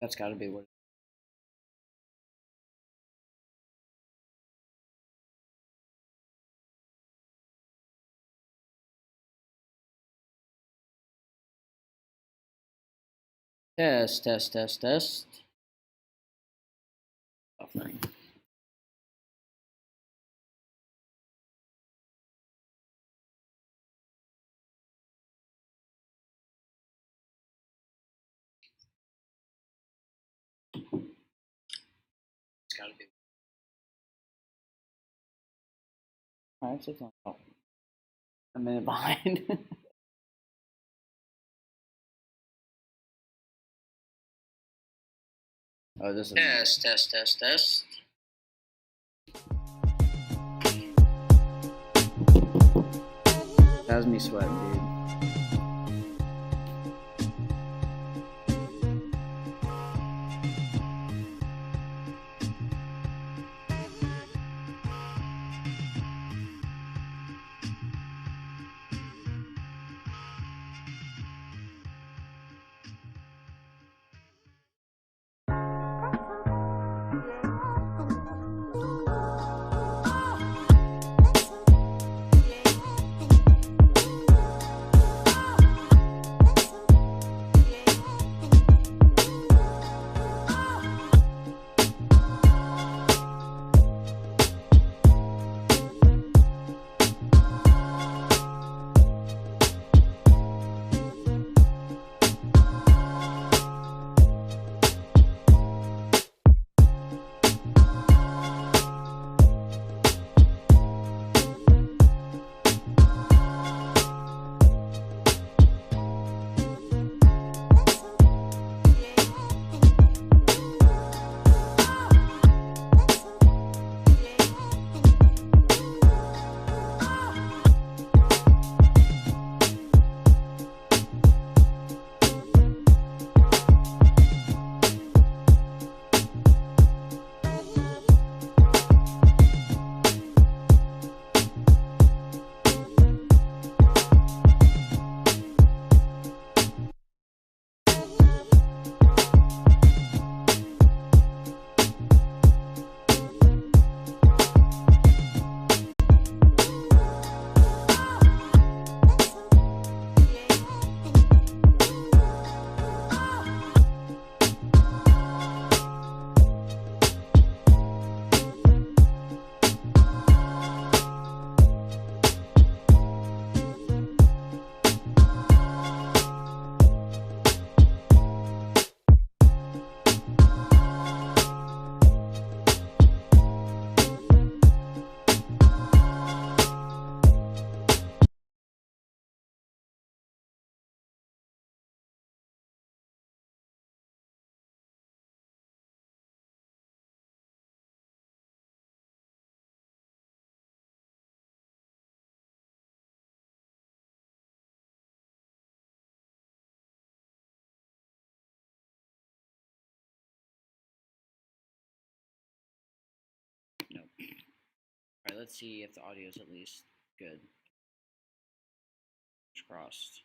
That's got to be what. Test, test, test, test. Buffering. It's got to be. All right, so it's not a minute behind. Oh, this is test, test, test, test. That was me sweating, dude. Nope. All right, let's see if the audio is at least good. Crossed.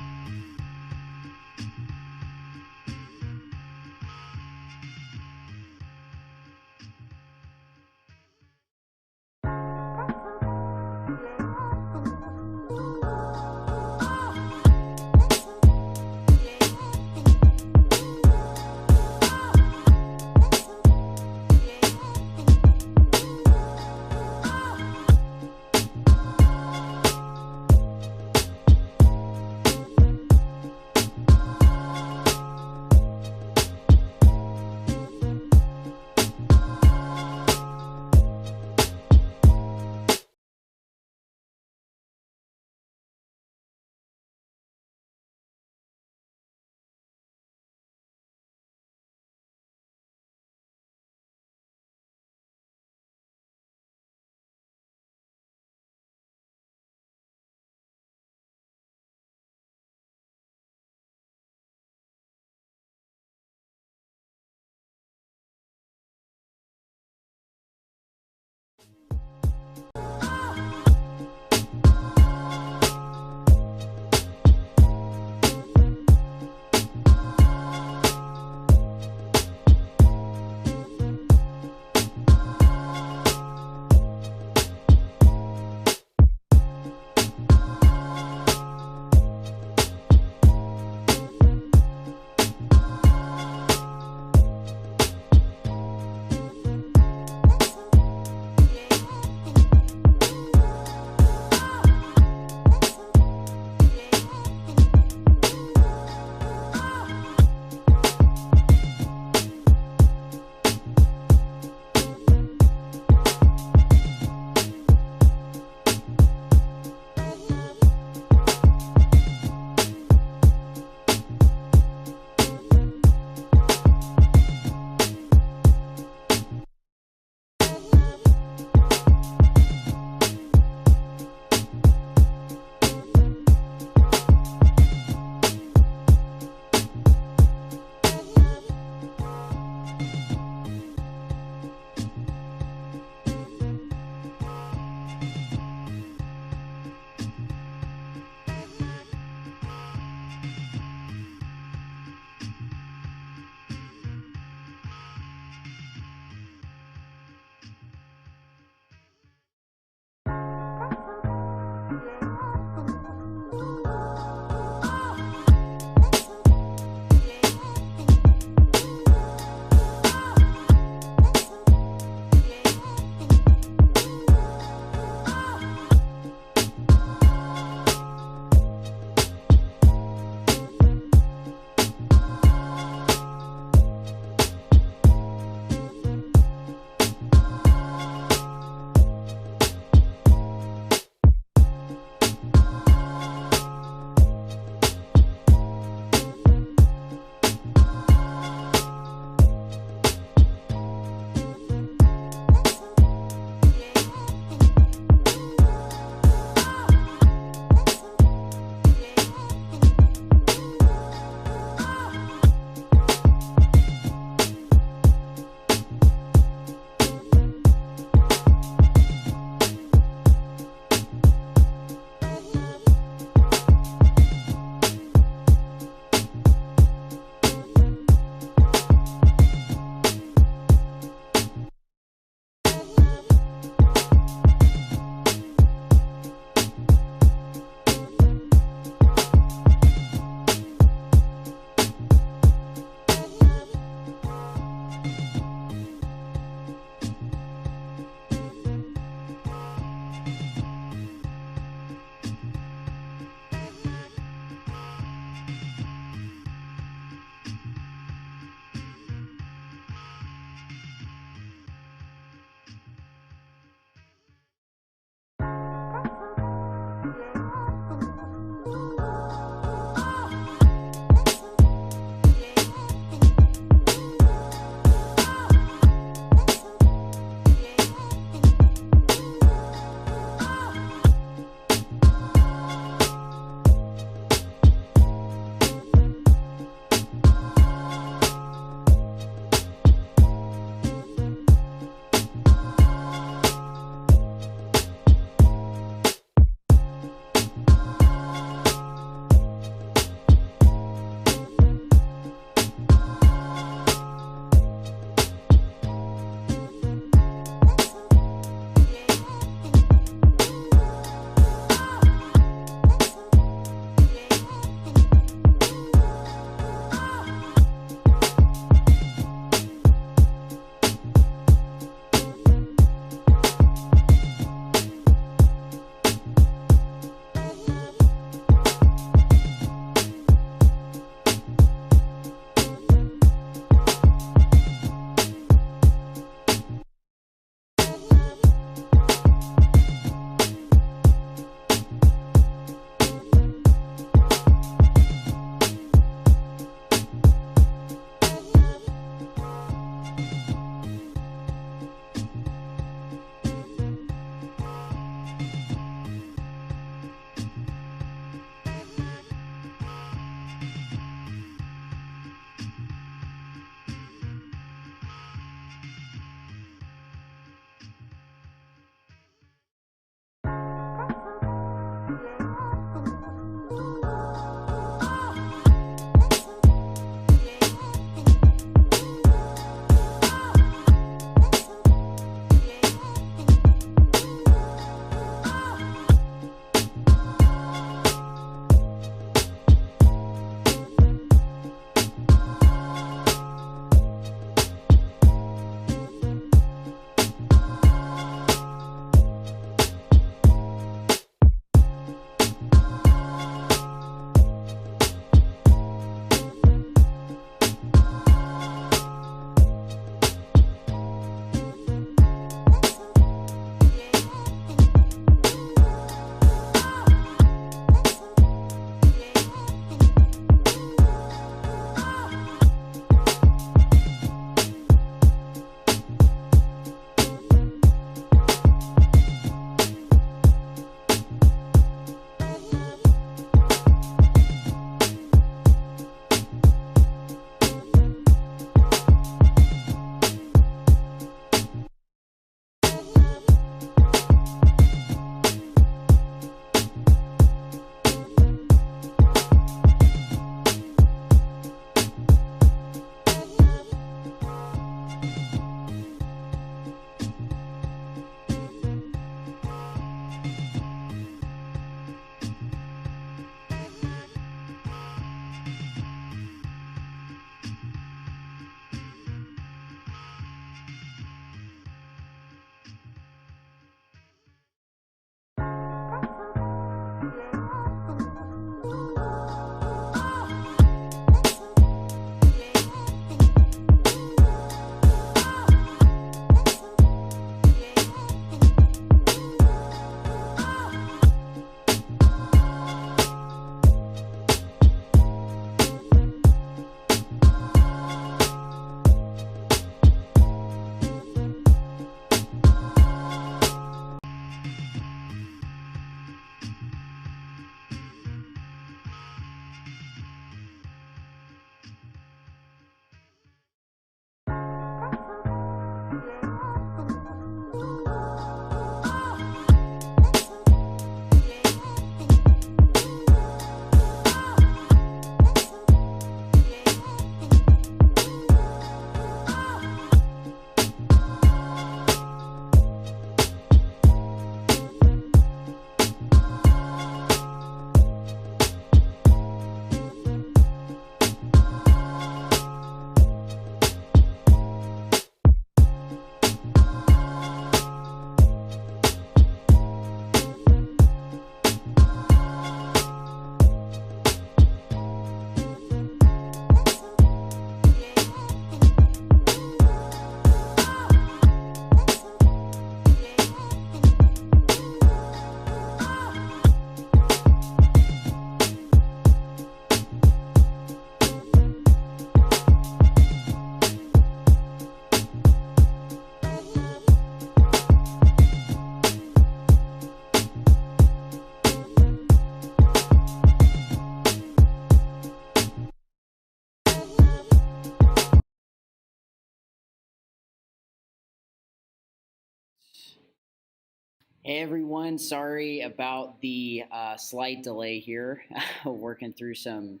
Hey everyone, sorry about the slight delay here. Working through some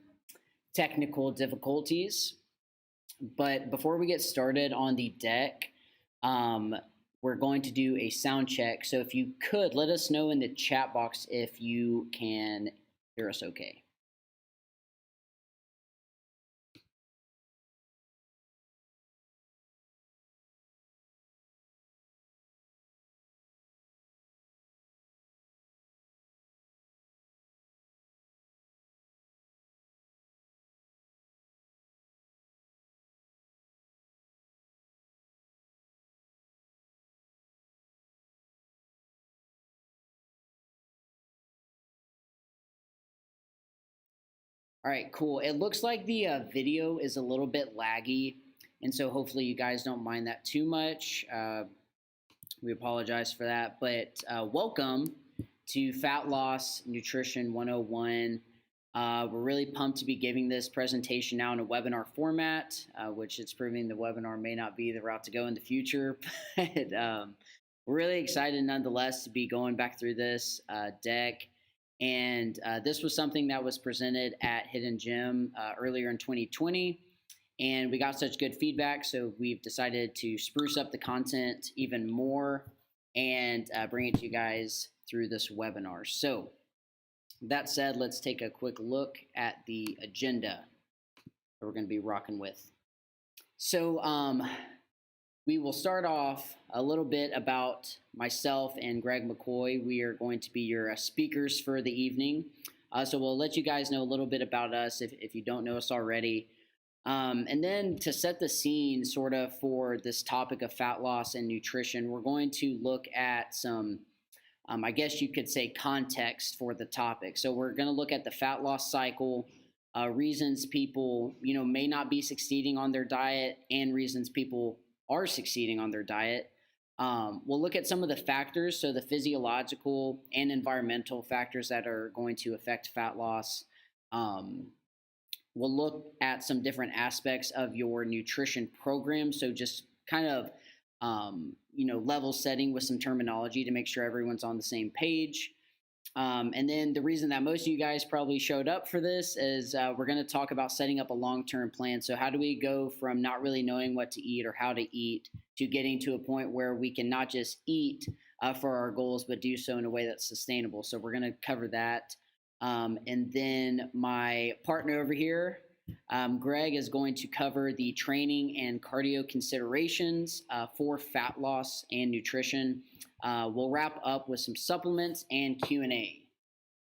technical difficulties. But before we get started on the deck, um, we're going to do a sound check. So if you could, let us know in the chat box if you can hear us okay. All right, cool. It looks like the video is a little bit laggy, and so hopefully you guys don't mind that too much. We apologize for that, but welcome to Fat Loss Nutrition 101. We're really pumped to be giving this presentation now in a webinar format, which it's proving the webinar may not be the route to go in the future. But we're really excited nonetheless to be going back through this deck. And this was something that was presented at Hidden Gym earlier in 2020. And we got such good feedback, so we've decided to spruce up the content even more and bring it to you guys through this webinar. So that said, let's take a quick look at the agenda that we're going to be rocking with. So we will start off a little bit about myself and Greg McCoy. We are going to be your speakers for the evening. So we'll let you guys know a little bit about us if you don't know us already. And then to set the scene sort of for this topic of fat loss and nutrition, we're going to look at some, I guess you could say, context for the topic. So we're going to look at the fat loss cycle, reasons people, may not be succeeding on their diet, and reasons people are succeeding on their diet. We'll look at some of the factors, so the physiological and environmental factors that are going to affect fat loss. We'll look at some different aspects of your nutrition program. So just kind of, level setting with some terminology to make sure everyone's on the same page. And then the reason that most of you guys probably showed up for this is we're going to talk about setting up a long-term plan. So how do we go from not really knowing what to eat or how to eat to getting to a point where we can not just eat for our goals, but do so in a way that's sustainable. So we're going to cover that. And then my partner over here, Greg, is going to cover the training and cardio considerations for fat loss and nutrition. We'll wrap up with some supplements and Q&A.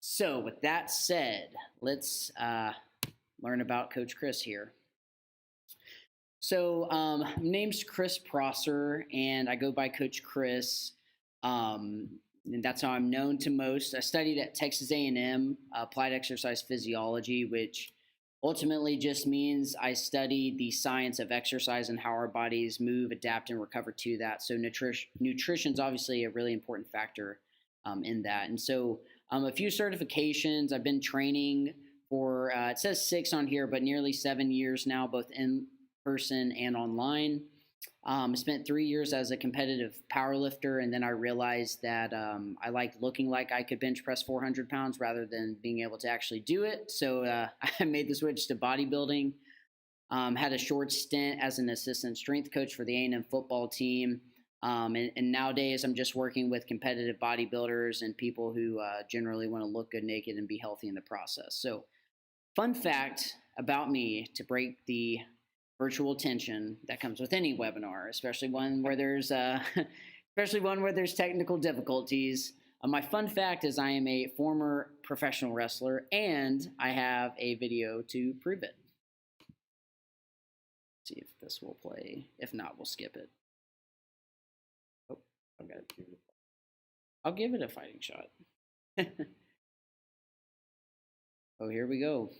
So with that said, let's learn about Coach Chris here. So my name's Chris Prosser, and I go by Coach Chris. And that's how I'm known to most. I studied at Texas A&M, applied exercise physiology, which ultimately just means I studied the science of exercise and how our bodies move, adapt, and recover to that. So nutrition is obviously a really important factor in that. And so a few certifications. I've been training for, it says 6 on here, but nearly 7 years now, both in person and online. I spent 3 years as a competitive powerlifter, and then I realized that I liked looking like I could bench press 400 pounds rather than being able to actually do it. So I made the switch to bodybuilding. Had a short stint as an assistant strength coach for the A&M football team. And nowadays I'm just working with competitive bodybuilders and people who generally want to look good naked and be healthy in the process. So fun fact about me to break the virtual tension that comes with any webinar, especially one where there's technical difficulties. My fun fact is I am a former professional wrestler, and I have a video to prove it. Let's see if this will play. If not, we'll skip it. Oh, I'll give it a fighting shot. Oh, here we go.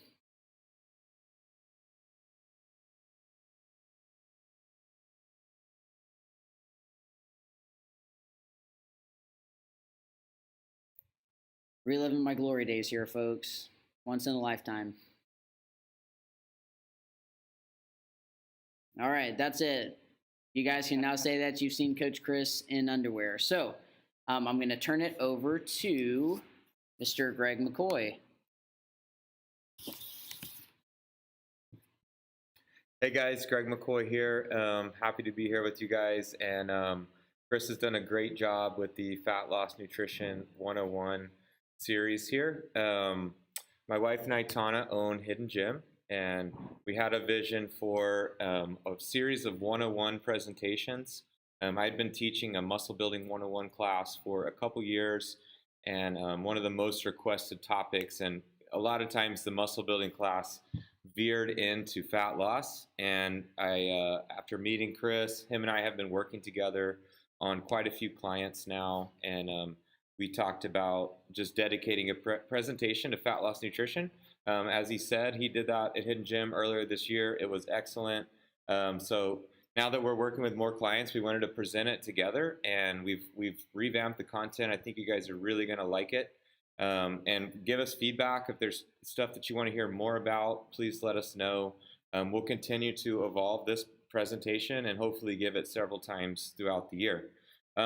Reliving my glory days here, folks. Once in a lifetime. All right, that's it. You guys can now say that you've seen Coach Chris in underwear. So I'm going to turn it over to Mr. Greg McCoy. Hey guys, Greg McCoy here. Happy to be here with you guys. And Chris has done a great job with the Fat Loss Nutrition 101 series here. My wife and I, Tana, own Hidden Gym, and we had a vision for a series of 101 presentations. I'd been teaching a muscle building 101 class for a couple years, and one of the most requested topics, and a lot of times the muscle building class veered into fat loss. And I, after meeting Chris, him and I have been working together on quite a few clients now, and we talked about just dedicating a presentation to fat loss nutrition. As he said, he did that at Hidden Gym earlier this year. It was excellent. So now that we're working with more clients, we wanted to present it together, and we've revamped the content. I think you guys are really going to like it. And give us feedback. If there's stuff that you want to hear more about, please let us know. We'll continue to evolve this presentation and hopefully give it several times throughout the year.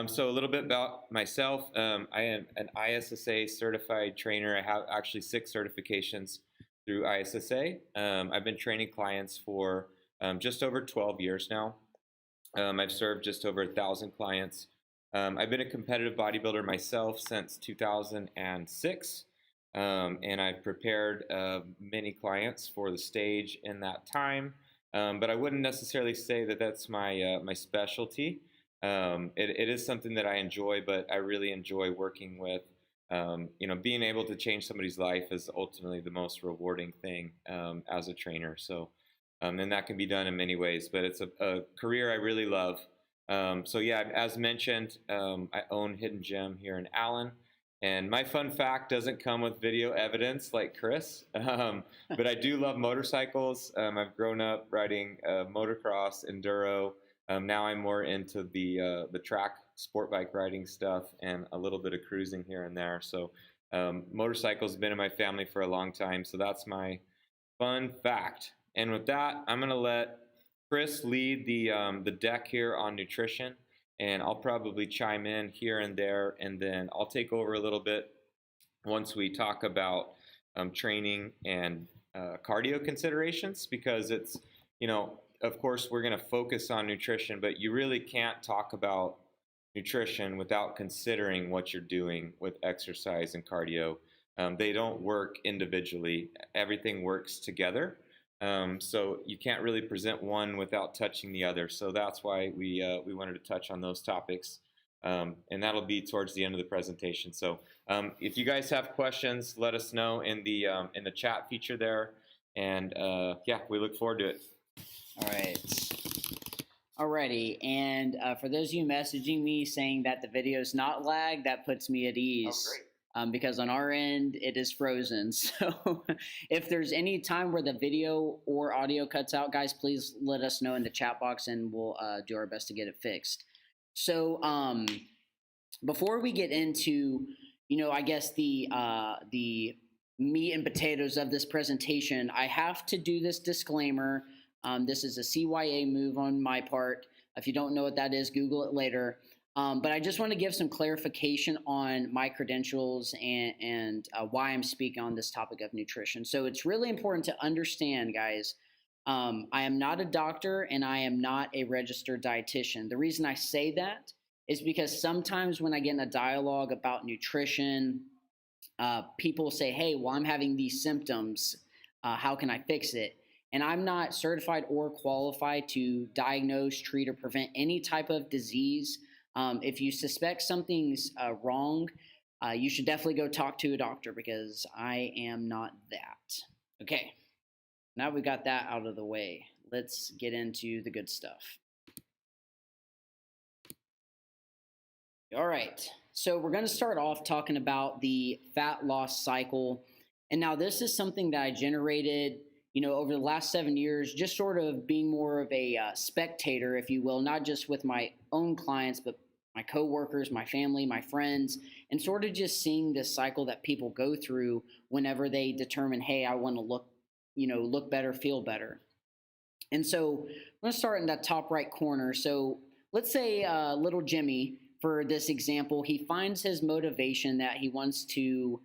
So a little bit about myself. I am an ISSA certified trainer. I have actually 6 certifications through ISSA. I've been training clients for just over 12 years now. I've served just over 1,000 clients. I've been a competitive bodybuilder myself since 2006, and I've prepared many clients for the stage in that time. But I wouldn't necessarily say that that's my specialty. It is something that I enjoy, but I really enjoy working with, being able to change somebody's life is ultimately the most rewarding thing as a trainer. So, and that can be done in many ways, but it's a career I really love. So yeah, as mentioned, I own Hidden Gym here in Allen, and my fun fact doesn't come with video evidence like Chris, but I do love motorcycles. I've grown up riding motocross, enduro. Now I'm more into the track sport bike riding stuff and a little bit of cruising here and there. So motorcycles have been in my family for a long time, so that's my fun fact. And with that, I'm going to let Chris lead the deck here on nutrition, and I'll probably chime in here and there, and then I'll take over a little bit once we talk about training and cardio considerations, because it's, of course we're going to focus on nutrition, but you really can't talk about nutrition without considering what you're doing with exercise and cardio. They don't work individually. Everything works together. So you can't really present one without touching the other. So that's why we wanted to touch on those topics, and that'll be towards the end of the presentation. So if you guys have questions, let us know in the chat feature there, and yeah, we look forward to it. All right. Alrighty, and for those of you messaging me saying that the video is not lagged, that puts me at ease. Oh, great. Because on our end, it is frozen. So if there's any time where the video or audio cuts out, guys, please let us know in the chat box, and we'll do our best to get it fixed. So before we get into, I guess the meat and potatoes of this presentation, I have to do this disclaimer. This is a CYA move on my part. If you don't know what that is, Google it later. But I just want to give some clarification on my credentials and why I'm speaking on this topic of nutrition. So it's really important to understand, guys, I am not a doctor and I am not a registered dietitian. The reason I say that is because sometimes when I get in a dialogue about nutrition, people say, hey, well, I'm having these symptoms. How can I fix it? And I'm not certified or qualified to diagnose, treat, or prevent any type of disease. If you suspect something's wrong, you should definitely go talk to a doctor, because I am not that. Okay, now we got that out of the way. Let's get into the good stuff. All right, so we're going to start off talking about the fat loss cycle. And now this is something that I generated, over the last 7 years, just sort of being more of a spectator, if you will, not just with my own clients, but my coworkers, my family, my friends, and sort of just seeing this cycle that people go through whenever they determine, hey, I want to look better, feel better. And so I'm going to start in that top right corner. So let's say little Jimmy for this example, he finds his motivation that he wants to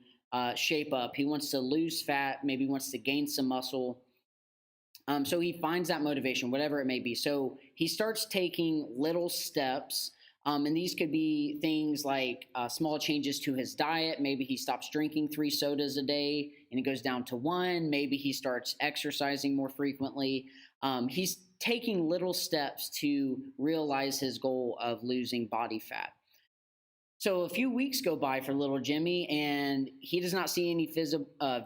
shape up. He wants to lose fat, maybe wants to gain some muscle. So he finds that motivation, whatever it may be. So he starts taking little steps. And these could be things like small changes to his diet. Maybe he stops drinking 3 sodas a day and it goes down to 1. Maybe he starts exercising more frequently. He's taking little steps to realize his goal of losing body fat. So a few weeks go by for little Jimmy, and he does not see any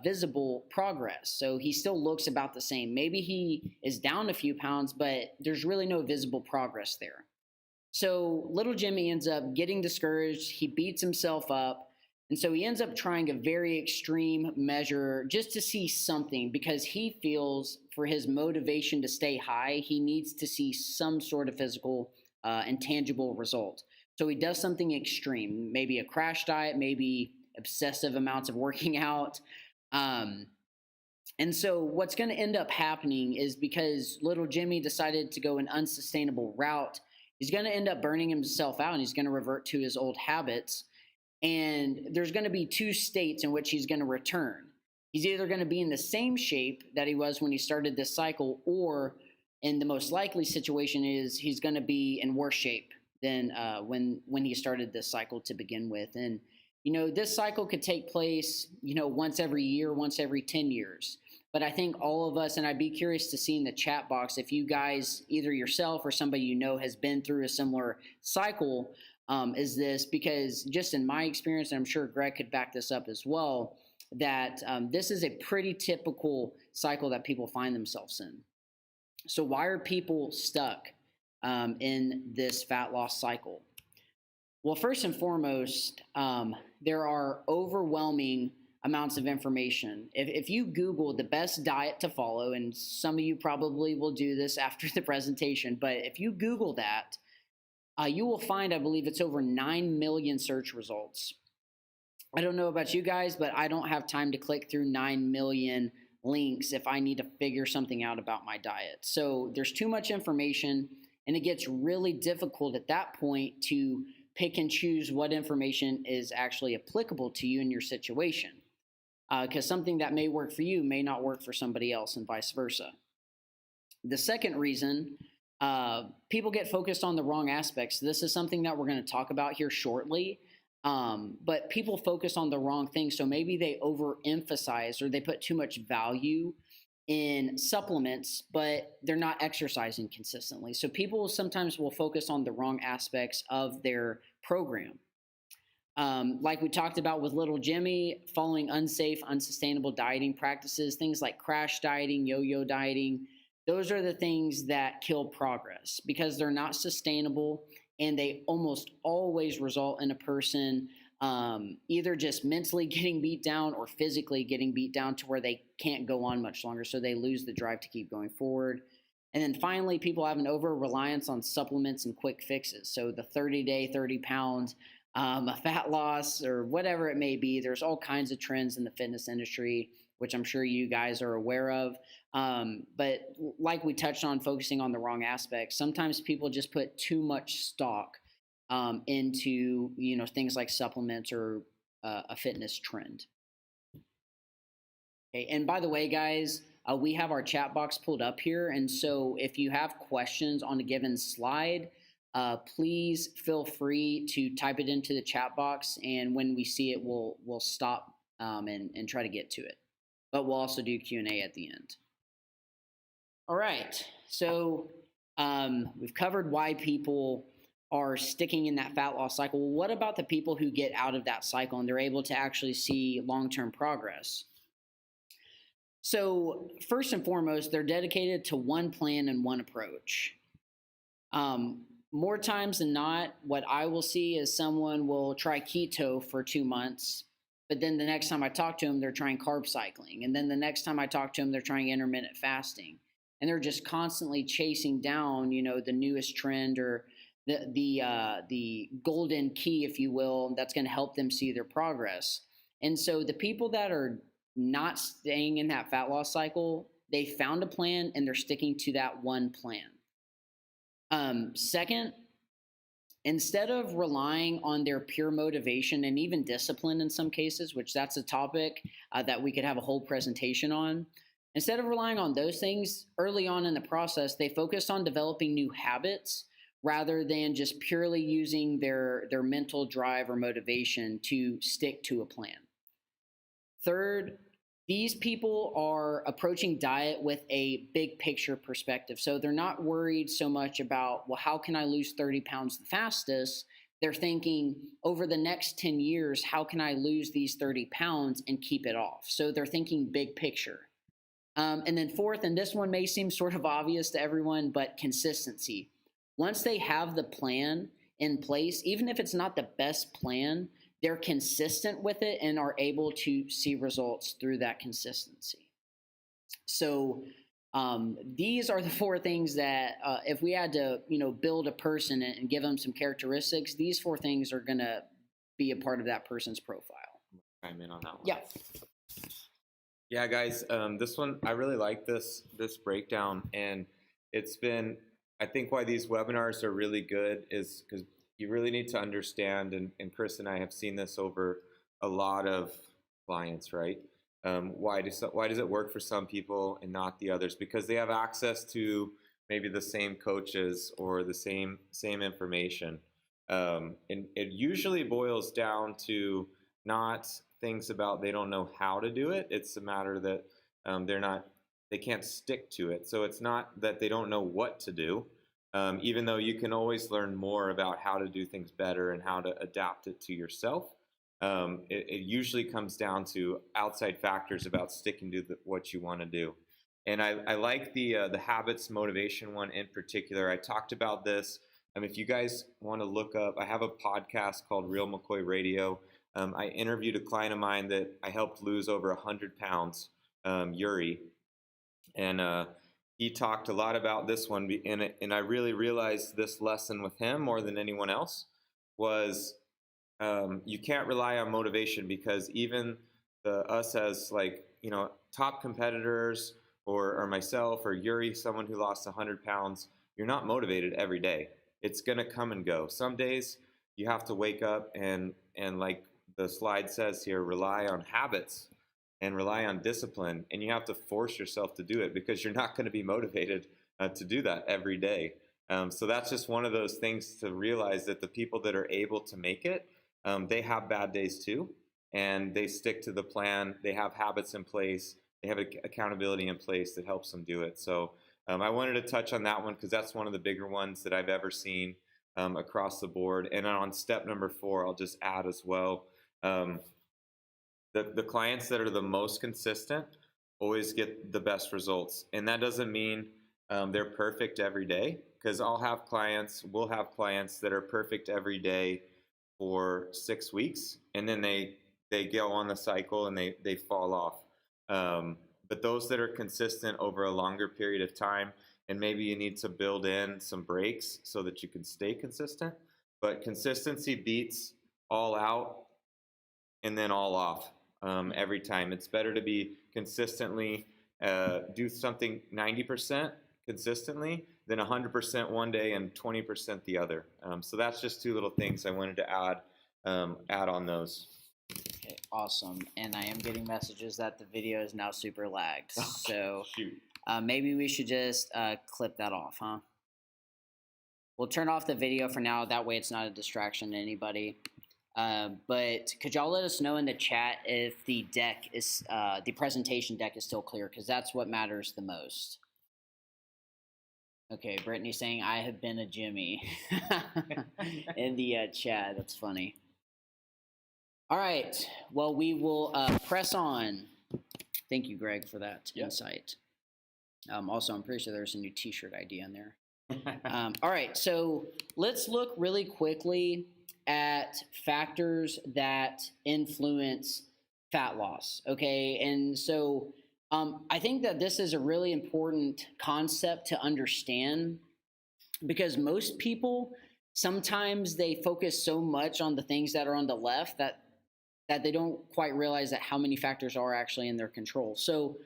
visible progress. So he still looks about the same. Maybe he is down a few pounds, but there's really no visible progress there. So little Jimmy ends up getting discouraged. He beats himself up. And so he ends up trying a very extreme measure just to see something, because he feels for his motivation to stay high, he needs to see some sort of physical and tangible result. So he does something extreme, maybe a crash diet, maybe obsessive amounts of working out. And so what's going to end up happening is, because little Jimmy decided to go an unsustainable route, he's going to end up burning himself out, and he's going to revert to his old habits. And there's going to be 2 states in which he's going to return. He's either going to be in the same shape that he was when he started this cycle, or in the most likely situation is he's going to be in worse shape than when he started this cycle to begin with. And, this cycle could take place, once every year, once every 10 years. But I think all of us, and I'd be curious to see in the chat box if you guys, either yourself or somebody has been through a similar cycle as this, because just in my experience, and I'm sure Greg could back this up as well, that this is a pretty typical cycle that people find themselves in. So why are people stuck in this fat loss cycle? Well, first and foremost, there are overwhelming amounts of information. If you Google the best diet to follow, and some of you probably will do this after the presentation, but if you Google that, you will find, I believe it's over 9 million search results. I don't know about you guys, but I don't have time to click through 9 million links if I need to figure something out about my diet. So there's too much information, and it gets really difficult at that point to pick and choose what information is actually applicable to you in your situation. Because something that may work for you may not work for somebody else, and vice versa. The second reason, people get focused on the wrong aspects. This is something that we're going to talk about here shortly. But people focus on the wrong things. So maybe they overemphasize, or they put too much value in supplements, but they're not exercising consistently. So people sometimes will focus on the wrong aspects of their program. Like we talked about with little Jimmy, following unsafe, unsustainable dieting practices, things like crash dieting, yo-yo dieting. Those are the things that kill progress, because they're not sustainable, and they almost always result in a person either just mentally getting beat down or physically getting beat down to where they can't go on much longer. So they lose the drive to keep going forward. And then finally, people have an over-reliance on supplements and quick fixes. So the 30-day, 30-pound a fat loss, or whatever it may be. There's all kinds of trends in the fitness industry, which I'm sure you guys are aware of. But like we touched on, focusing on the wrong aspects, sometimes people just put too much stock into things like supplements or a fitness trend. Okay, and by the way, guys, we have our chat box pulled up here, and so if you have questions on a given slide, please feel free to type it into the chat box, and when we see it, we'll stop and try to get to it. But we'll also do Q&A at the end. All right, so we've covered why people are sticking in that fat loss cycle. Well, what about the people who get out of that cycle and they're able to actually see long-term progress? So first and foremost, they're dedicated to one plan and one approach. More times than not, what I will see is someone will try keto for 2 months, but then the next time I talk to them, they're trying carb cycling. And then the next time I talk to them, they're trying intermittent fasting. And they're just constantly chasing down, the newest trend, or the golden key, if you will, that's going to help them see their progress. And so the people that are not staying in that fat loss cycle, they found a plan and they're sticking to that one plan. Second, instead of relying on their pure motivation and even discipline in some cases, which that's a topic that we could have a whole presentation on, instead of relying on those things early on in the process, they focused on developing new habits rather than just purely using their mental drive or motivation to stick to a plan. Third, these people are approaching diet with a big picture perspective. So they're not worried so much about, well, how can I lose 30 pounds the fastest? They're thinking over the next 10 years, how can I lose these 30 pounds and keep it off? So they're thinking big picture. And then fourth, and this one may seem sort of obvious to everyone, but consistency. Once they have the plan in place, even if it's not the best plan, they're consistent with it and are able to see results through that consistency. So these are the four things that if we had to, build a person and give them some characteristics, these four things are going to be a part of that person's profile. I'm in on that one. Yeah. Yeah, guys, this one, I really like this breakdown, and it's been, I think why these webinars are really good is because you really need to understand, and Chris and I have seen this over a lot of clients, right? Why does it work for some people and not the others? Because they have access to maybe the same coaches or the same information. And it usually boils down to not things about they don't know how to do it. It's a matter that they can't stick to it. So it's not that they don't know what to do. Even though you can always learn more about how to do things better and how to adapt it to yourself, it usually comes down to outside factors about sticking to what you want to do. And I like the habits motivation one in particular. I talked about this. If you guys want to look up, I have a podcast called Real McCoy Radio. I interviewed a client of mine that I helped lose over 100 pounds, Yuri, and he talked a lot about this one, and I really realized this lesson with him more than anyone else was you can't rely on motivation, because even us as top competitors or myself or Yuri, someone who lost 100 pounds, you're not motivated every day. It's going to come and go. Some days you have to wake up and like the slide says here, rely on habits and rely on discipline, and you have to force yourself to do it because you're not going to be motivated to do that every day. So that's just one of those things to realize, that the people that are able to make it, they have bad days too, and they stick to the plan. They have habits in place. They have accountability in place that helps them do it. So I wanted to touch on that one because that's one of the bigger ones that I've ever seen across the board. And on step number 4, I'll just add as well, the clients that are the most consistent always get the best results. And that doesn't mean they're perfect every day, because we'll have clients that are perfect every day for 6 weeks, and then they go on the cycle and they fall off. But those that are consistent over a longer period of time, and maybe you need to build in some breaks so that you can stay consistent, but consistency beats all out and then all off every time. It's better to be consistently do something 90% consistently than 100% one day and 20% the other. So that's just 2 little things I wanted to add on those. Okay, awesome. And I am getting messages that the video is now super lagged. So maybe we should just clip that off, huh? We'll turn off the video for now. That way it's not a distraction to anybody. But could y'all let us know in the chat if the deck is the presentation deck is still clear, because that's what matters the most. Okay, Brittany saying I have been a Jimmy in the chat. That's funny. All right. Well, we will press on. Thank you, Greg, for that insight. Also, I'm pretty sure there's a new T-shirt idea in there. All right. So let's look really quickly at factors that influence fat loss. Okay. And so I think that this is a really important concept to understand, because most people, sometimes they focus so much on the things that are on the left that they don't quite realize that how many factors are actually in their control. So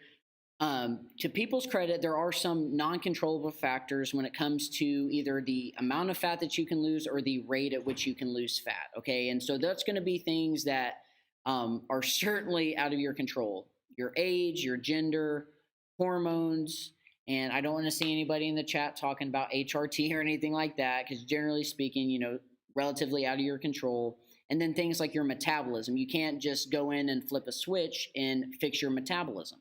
To people's credit, there are some non-controllable factors when it comes to either the amount of fat that you can lose or the rate at which you can lose fat. Okay, and so that's going to be things that are certainly out of your control: your age, your gender, hormones. And I don't want to see anybody in the chat talking about HRT or anything like that, because generally speaking, relatively out of your control. And then things like your metabolism. You can't just go in and flip a switch and fix your metabolism.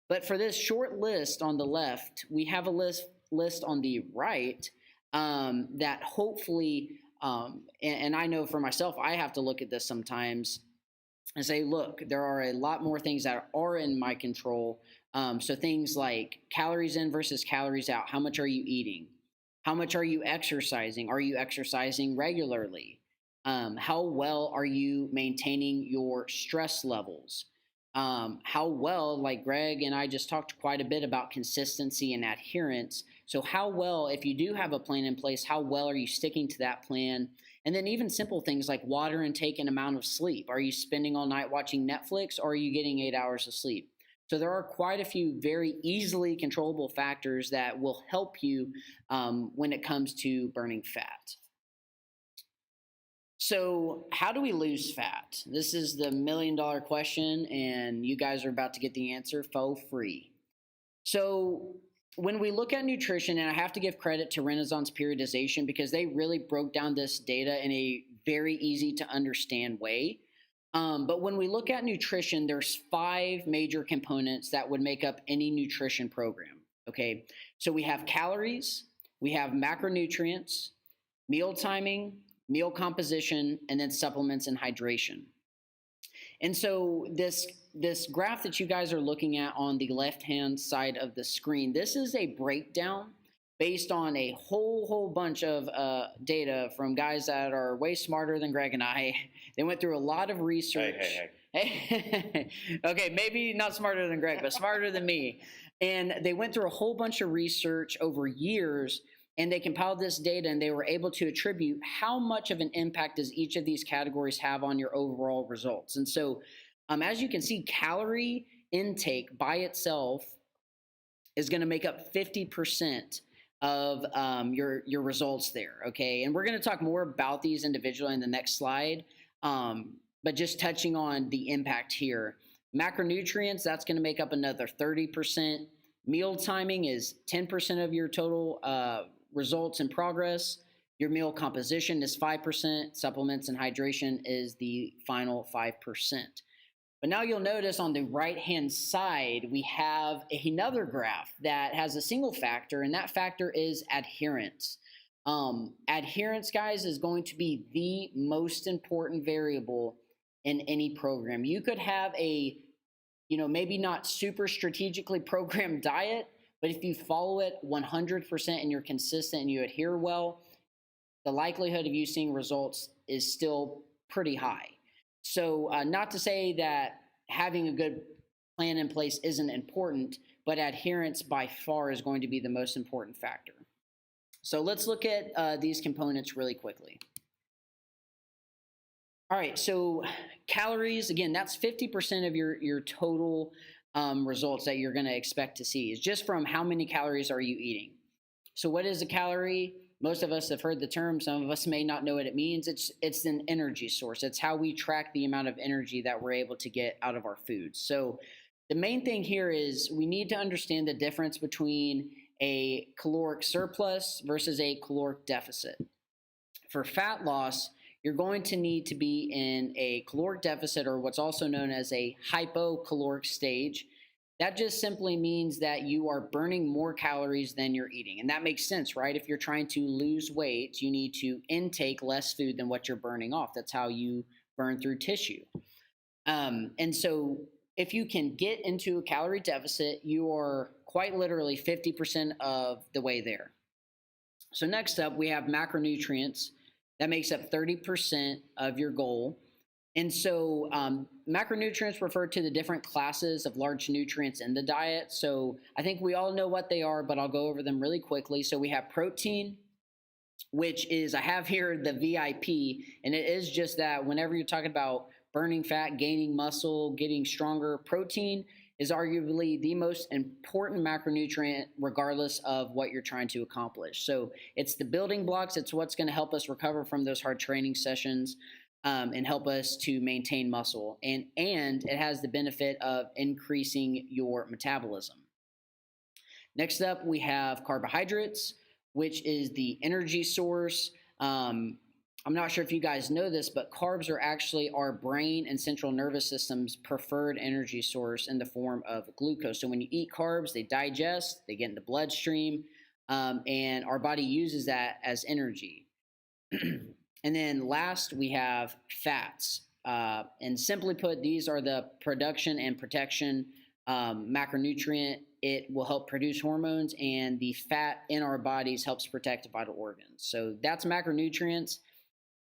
But for this short list on the left, we have a list on the right that hopefully, and I know for myself, I have to look at this sometimes and say, look, there are a lot more things that are in my control. So things like calories in versus calories out. How much are you eating? How much are you exercising? Are you exercising regularly? How well are you maintaining your stress levels? How well, like Greg and I just talked quite a bit about consistency and adherence. So how well, if you do have a plan in place, how well are you sticking to that plan? And then even simple things like water intake and amount of sleep. Are you spending all night watching Netflix, or are you getting 8 hours of sleep? So there are quite a few very easily controllable factors that will help you when it comes to burning fat. So how do we lose fat? This is the $1,000,000 question, and you guys are about to get the answer for free. So when we look at nutrition, and I have to give credit to Renaissance Periodization because they really broke down this data in a very easy to understand way. But when we look at nutrition, there's 5 major components that would make up any nutrition program. Okay, so we have calories, we have macronutrients, meal timing, meal composition, and then supplements and hydration. And so this graph that you guys are looking at on the left-hand side of the screen, this is a breakdown based on a whole bunch of data from guys that are way smarter than Greg and I. They went through a lot of research. Hey. Okay, maybe not smarter than Greg, but smarter than me. And they went through a whole bunch of research over years, and they compiled this data, and they were able to attribute how much of an impact does each of these categories have on your overall results. And so as you can see, calorie intake by itself is going to make up 50% of your results there, okay? And we're going to talk more about these individually in the next slide, but just touching on the impact here. Macronutrients, that's going to make up another 30%. Meal timing is 10% of your total results and progress. Your meal composition is 5%. Supplements and hydration is the final 5%. But now you'll notice on the right-hand side, we have another graph that has a single factor, and that factor is adherence. Adherence, guys, is going to be the most important variable in any program. You could have a, maybe not super strategically programmed diet, but if you follow it 100% and you're consistent and you adhere well, the likelihood of you seeing results is still pretty high. So not to say that having a good plan in place isn't important, but adherence by far is going to be the most important factor. So let's look at these components really quickly. All right, so calories, again, that's 50% of your total results that you're going to expect to see, is just from how many calories are you eating. So what is a calorie? Most of us have heard the term. Some of us may not know what it means. It's an energy source. It's how we track the amount of energy that we're able to get out of our foods. So the main thing here is we need to understand the difference between a caloric surplus versus a caloric deficit. For fat loss, you're going to need to be in a caloric deficit, or what's also known as a hypocaloric stage. That just simply means that you are burning more calories than you're eating. And that makes sense, right? If you're trying to lose weight, you need to intake less food than what you're burning off. That's how you burn through tissue. And so if you can get into a calorie deficit, you are quite literally 50% of the way there. So next up, we have macronutrients. That makes up 30% of your goal. And so macronutrients refer to the different classes of large nutrients in the diet. So I think we all know what they are, but I'll go over them really quickly. So we have protein, which is, I have here the VIP, and it is just that whenever you're talking about burning fat, gaining muscle, getting stronger, protein is arguably the most important macronutrient, regardless of what you're trying to accomplish. So it's the building blocks. It's what's going to help us recover from those hard training sessions and help us to maintain muscle. And it has the benefit of increasing your metabolism. Next up, we have carbohydrates, which is the energy source. I'm not sure if you guys know this, but carbs are actually our brain and central nervous system's preferred energy source in the form of glucose. So when you eat carbs, they digest, they get in the bloodstream, and our body uses that as energy. And then last, we have fats. And simply put, these are the production and protection macronutrient. It will help produce hormones, and the fat in our bodies helps protect vital organs. So that's macronutrients.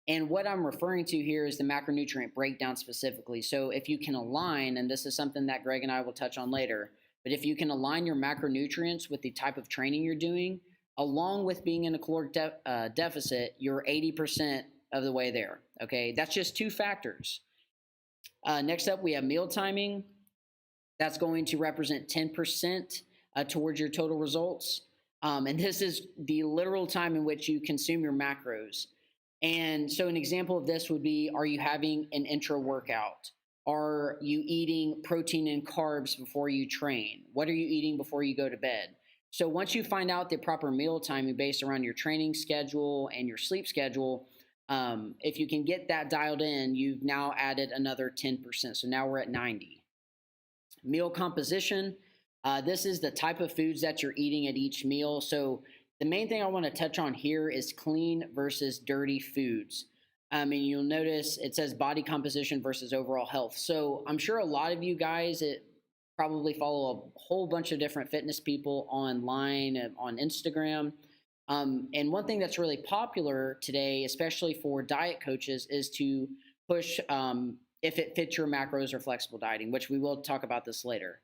And what I'm referring to here is the macronutrient breakdown specifically. So if you can align, and this is something that Greg and I will touch on later, but if you can align your macronutrients with the type of training you're doing, along with being in a caloric deficit, you're 80% of the way there. Okay, that's just two factors. Next up, we have meal timing. That's going to represent 10% towards your total results. And this is the literal time in which you consume your macros. And so an example of this would be, are you having an intra workout? Are you eating protein and carbs before you train? What are you eating before you go to bed? So once you find out the proper meal timing based around your training schedule and your sleep schedule, if you can get that dialed in, you've now added another 10%. So now we're at 90. Meal composition. This is the type of foods that you're eating at each meal. So the main thing I want to touch on here is clean versus dirty foods. And you'll notice it says body composition versus overall health. So I'm sure a lot of you guys probably follow a whole bunch of different fitness people online and on Instagram. And one thing that's really popular today, especially for diet coaches, is to push if it fits your macros or flexible dieting, which we will talk about this later.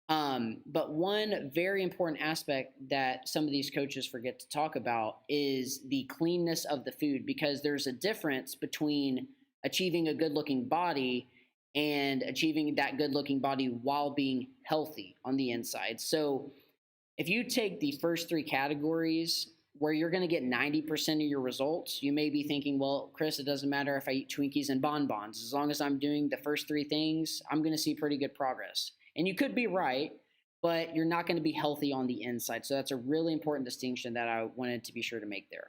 But one very important aspect that some of these coaches forget to talk about is the cleanness of the food, because there's a difference between achieving a good-looking body and achieving that good-looking body while being healthy on the inside. So if you take the first three categories where you're going to get 90% of your results, you may be thinking, well, Chris, it doesn't matter if I eat Twinkies and bonbons. As long as I'm doing the first three things, I'm going to see pretty good progress. And you could be right, but you're not going to be healthy on the inside. So that's a really important distinction that I wanted to be sure to make there.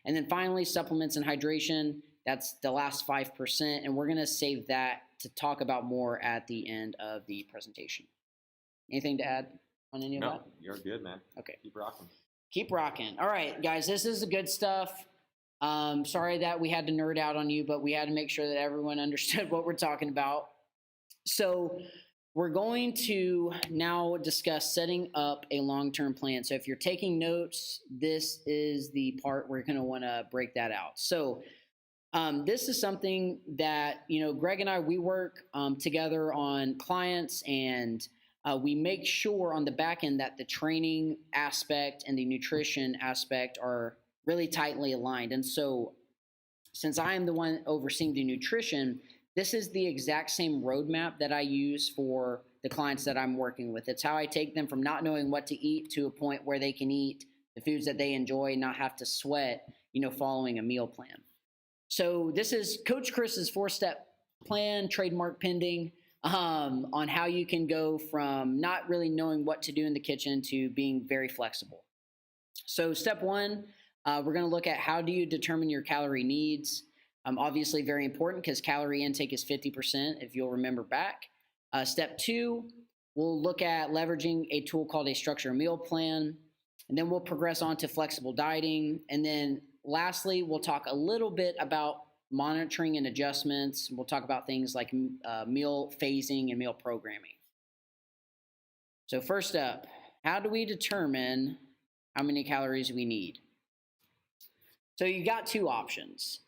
And then finally, supplements and hydration. That's the last 5%. And we're going to save that to talk about more at the end of the presentation. Anything to add on any of that? No, you're good, man. Okay. Keep rocking. Keep rocking. All right, guys, this is the good stuff. Sorry that we had to nerd out on you, but we had to make sure that everyone understood what we're talking about. So we're going to now discuss setting up a long-term plan. So if you're taking notes, this is the part where you're going to want to break that out. So this is something that, Greg and I, we work together on clients, and we make sure on the back end that the training aspect and the nutrition aspect are really tightly aligned. And so since I am the one overseeing the nutrition, this is the exact same roadmap that I use for the clients that I'm working with. It's how I take them from not knowing what to eat to a point where they can eat the foods that they enjoy, not have to sweat, following a meal plan. So this is Coach Chris's 4-step plan, trademark pending, on how you can go from not really knowing what to do in the kitchen to being very flexible. So step one, we're going to look at how do you determine your calorie needs. Obviously very important because calorie intake is 50%, if you'll remember back. Step two, we'll look at leveraging a tool called a structured meal plan. And then we'll progress on to flexible dieting. And then lastly, we'll talk a little bit about monitoring and adjustments. We'll talk about things like meal phasing and meal programming. So first up, how do we determine how many calories we need? So you got two options.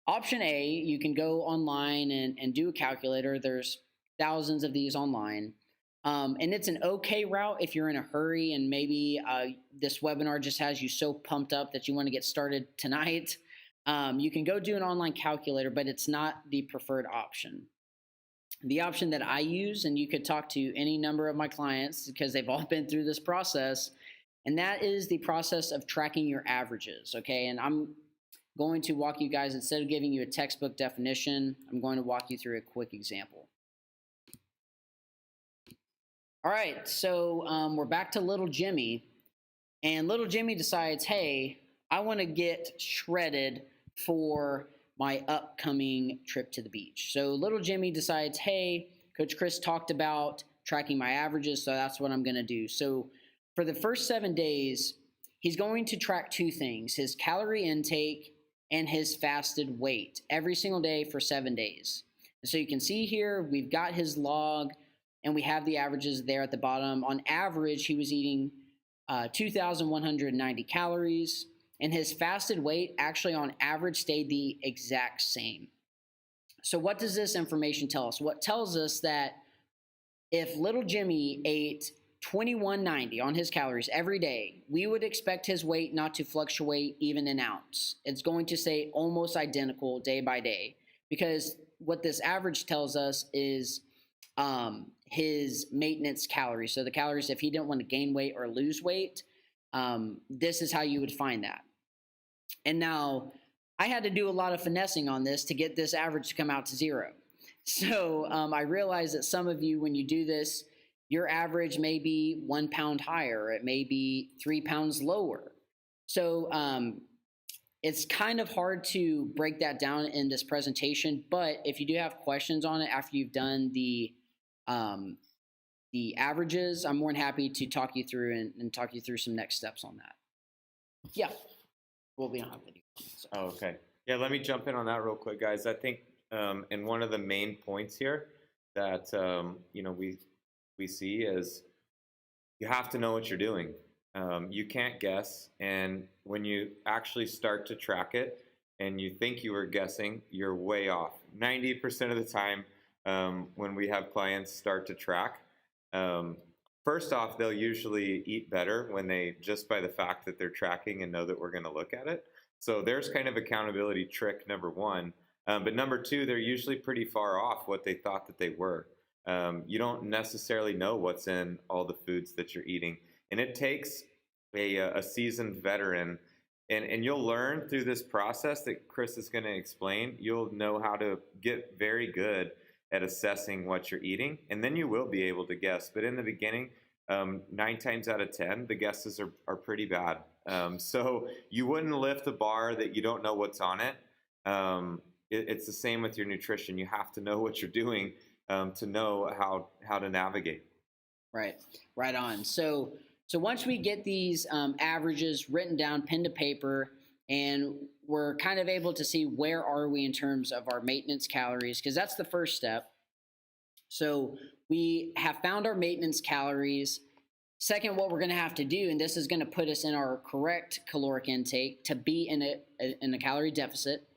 Option A, you can go online and do a calculator. There's thousands of these online. And it's an okay route if you're in a hurry and maybe this webinar just has you so pumped up that you want to get started tonight. You can go do an online calculator, but it's not the preferred option. the option that I use, and you could talk to any number of my clients because they've all been through this process, and that is the process of tracking your averages. Okay, and I'm going to walk you guys, instead of giving you a textbook definition, I'm going to walk you through a quick example. All right, so we're back to little Jimmy, and little Jimmy decides, hey, I want to get shredded for my upcoming trip to the beach. So little Jimmy decides, hey, Coach Chris talked about tracking my averages, so that's what I'm going to do. So for the first 7 days, he's going to track two things: his calorie intake and his fasted weight every single day for 7 days. And so you can see here, we've got his log and we have the averages there at the bottom. On average, he was eating 2,190 calories, and his fasted weight actually on average stayed the exact same. So what does this information tell us? What tells us that if little Jimmy ate 2190 on his calories every day, we would expect his weight not to fluctuate even an ounce. It's going to stay almost identical day by day, because what this average tells us is his maintenance calories. So the calories, if he didn't want to gain weight or lose weight, this is how you would find that. And now I had to do a lot of finessing on this to get this average to come out to zero. So I realized that some of you, when you do this, your average may be 1 pound higher. It may be 3 pounds lower. So it's kind of hard to break that down in this presentation. But if you do have questions on it after you've done the averages, I'm more than happy to talk you through and talk you through some next steps on that. Yeah. Well, we don't have video. So. Oh, okay. Yeah, let me jump in on that real quick, guys. I think, and one of the main points here that we see is you have to know what you're doing. You can't guess, and when you actually start to track it and you think you were guessing, you're way off. 90% of the time, when we have clients start to track, first off, they'll usually eat better when they, just by the fact that they're tracking and know that we're going to look at it. So there's kind of accountability trick number one. But number two, they're usually pretty far off what they thought that they were. You don't necessarily know what's in all the foods that you're eating. And it takes a seasoned veteran, and you'll learn through this process that Chris is going to explain. You'll know how to get very good at assessing what you're eating, and then you will be able to guess. But in the beginning, 9 times out of 10, the guesses are pretty bad. So you wouldn't lift a bar that you don't know what's on it. It's the same with your nutrition. You have to know what you're doing to know how to navigate. Right on. So once we get these averages written down, pen to paper, and we're kind of able to see where are we in terms of our maintenance calories, because that's the first step. So we have found our maintenance calories. Second, what we're going to have to do, and this is going to put us in our correct caloric intake to be in a calorie deficit,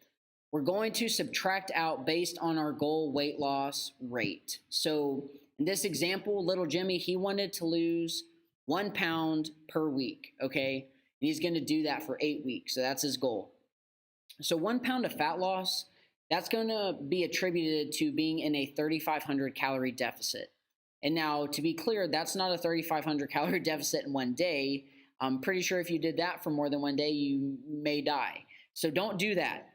we're going to subtract out based on our goal weight loss rate. So in this example, little Jimmy, he wanted to lose 1 pound per week, okay? And he's going to do that for 8 weeks. So that's his goal. So 1 pound of fat loss, that's going to be attributed to being in a 3,500 calorie deficit. And now, to be clear, that's not a 3,500 calorie deficit in 1 day. I'm pretty sure if you did that for more than 1 day, you may die. So don't do that.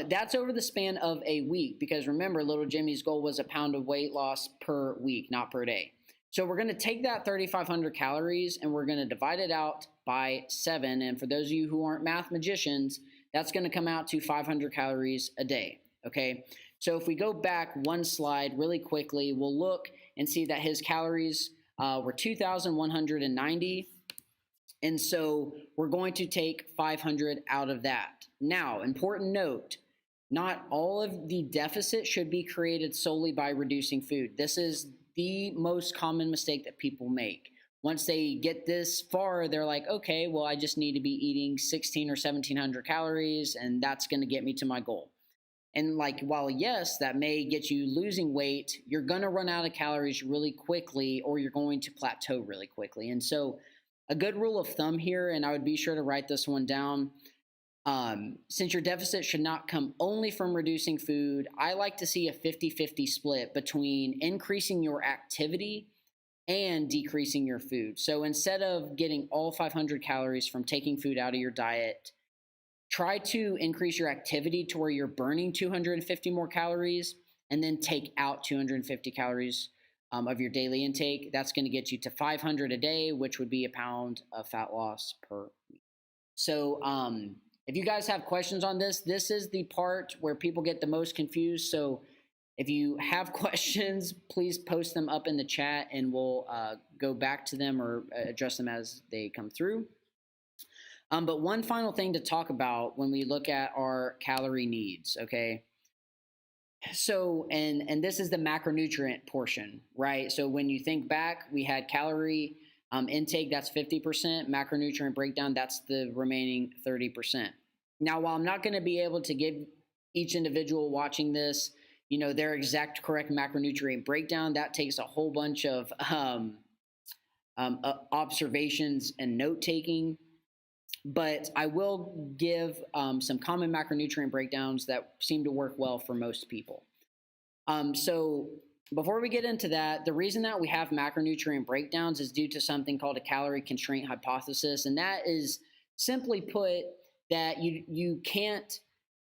That's over the span of a week, because remember, little Jimmy's goal was 1 pound of weight loss per week, not per day. So we're going to take that 3,500 calories and we're going to divide it out by 7. And for those of you who aren't math magicians, that's going to come out to 500 calories a day. Okay. So if we go back one slide really quickly, we'll look and see that his calories were 2,190. And so we're going to take 500 out of that. Now, important note, not all of the deficit should be created solely by reducing food. This is the most common mistake that people make. Once they get this far, they're like, okay, well, I just need to be eating 1,600 or 1,700 calories, and that's going to get me to my goal. And like, while yes, that may get you losing weight, you're going to run out of calories really quickly, or you're going to plateau really quickly. And so a good rule of thumb here, and I would be sure to write this one down, Since your deficit should not come only from reducing food, I like to see a 50-50 split between increasing your activity and decreasing your food. So instead of getting all 500 calories from taking food out of your diet, try to increase your activity to where you're burning 250 more calories and then take out 250 calories of your daily intake. That's going to get you to 500 a day, which would be a pound of fat loss per week. So if you guys have questions on this, this is the part where people get the most confused. So if you have questions, please post them up in the chat and we'll go back to them or address them as they come through. But one final thing to talk about when we look at our calorie needs, okay? So, and this is the macronutrient portion, right? So when you think back, we had calorie intake, that's 50%, macronutrient breakdown, that's the remaining 30%. Now, while I'm not going to be able to give each individual watching this, their exact correct macronutrient breakdown, that takes a whole bunch of observations and note taking. But I will give some common macronutrient breakdowns that seem to work well for most people. So before we get into that, the reason that we have macronutrient breakdowns is due to something called a calorie constraint hypothesis. And that is simply put that you can't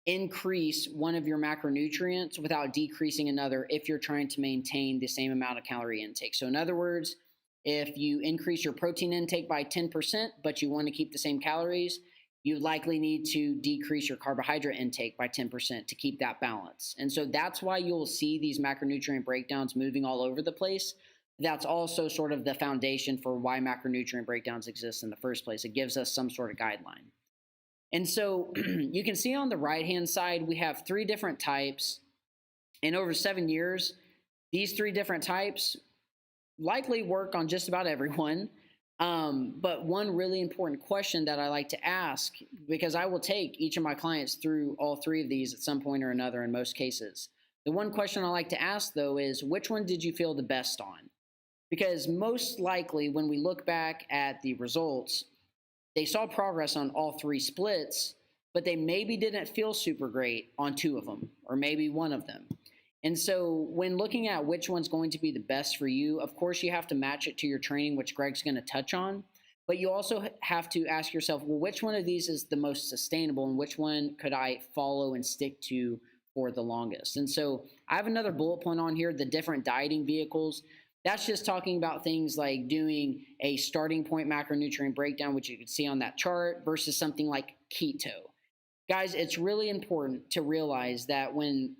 increase one of your macronutrients without decreasing another if you're trying to maintain the same amount of calorie intake. So in other words, if you increase your protein intake by 10%, but you want to keep the same calories, you likely need to decrease your carbohydrate intake by 10% to keep that balance. And so that's why you'll see these macronutrient breakdowns moving all over the place. That's also sort of the foundation for why macronutrient breakdowns exist in the first place. It gives us some sort of guideline. And so you can see on the right-hand side, we have 3 different types. And over 7 years, these 3 different types likely work on just about everyone. But one really important question that I like to ask, because I will take each of my clients through all 3 of these at some point or another in most cases. The one question I like to ask, though, is which one did you feel the best on? Because most likely when we look back at the results, they saw progress on all 3 splits, but they maybe didn't feel super great on 2 of them, or maybe 1 of them. And so when looking at which one's going to be the best for you, of course, you have to match it to your training, which Greg's going to touch on. But you also have to ask yourself, well, which one of these is the most sustainable and which one could I follow and stick to for the longest? And so I have another bullet point on here, the different dieting vehicles. That's just talking about things like doing a starting point macronutrient breakdown, which you can see on that chart, versus something like keto. Guys, it's really important to realize that when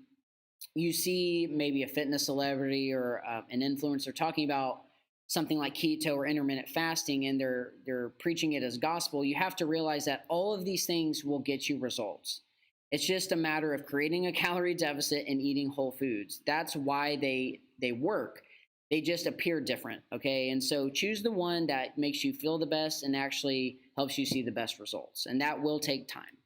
you see maybe a fitness celebrity or an influencer talking about something like keto or intermittent fasting and they're preaching it as gospel, you have to realize that all of these things will get you results. It's just a matter of creating a calorie deficit and eating whole foods. That's why they work. They just appear different, okay? And so choose the one that makes you feel the best and actually helps you see the best results. And that will take time.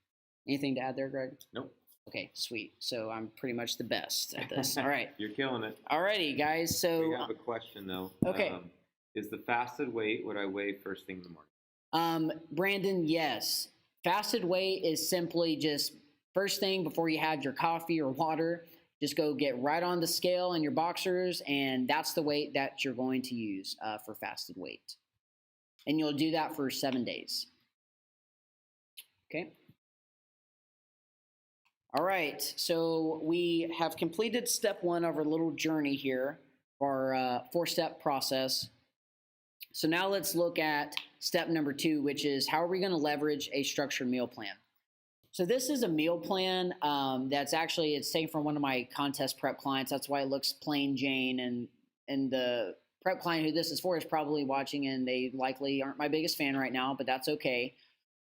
Anything to add there, Greg? Nope. Okay, sweet. So I'm pretty much the best at this. All right. You're killing it. All righty, guys. So we have a question, though. Okay. Is the fasted weight what I weigh first thing in the morning? Brandon, yes. Fasted weight is simply just first thing before you have your coffee or water, just go get right on the scale in your boxers, and that's the weight that you're going to use for fasted weight. And you'll do that for 7 days. Okay. All right, so we have completed step 1 of our little journey here, our 4-step process. So now let's look at step number 2, which is how are we going to leverage a structured meal plan? So this is a meal plan that's actually, it's taken from one of my contest prep clients. That's why it looks plain Jane. And the prep client who this is for is probably watching, and they likely aren't my biggest fan right now, but that's okay.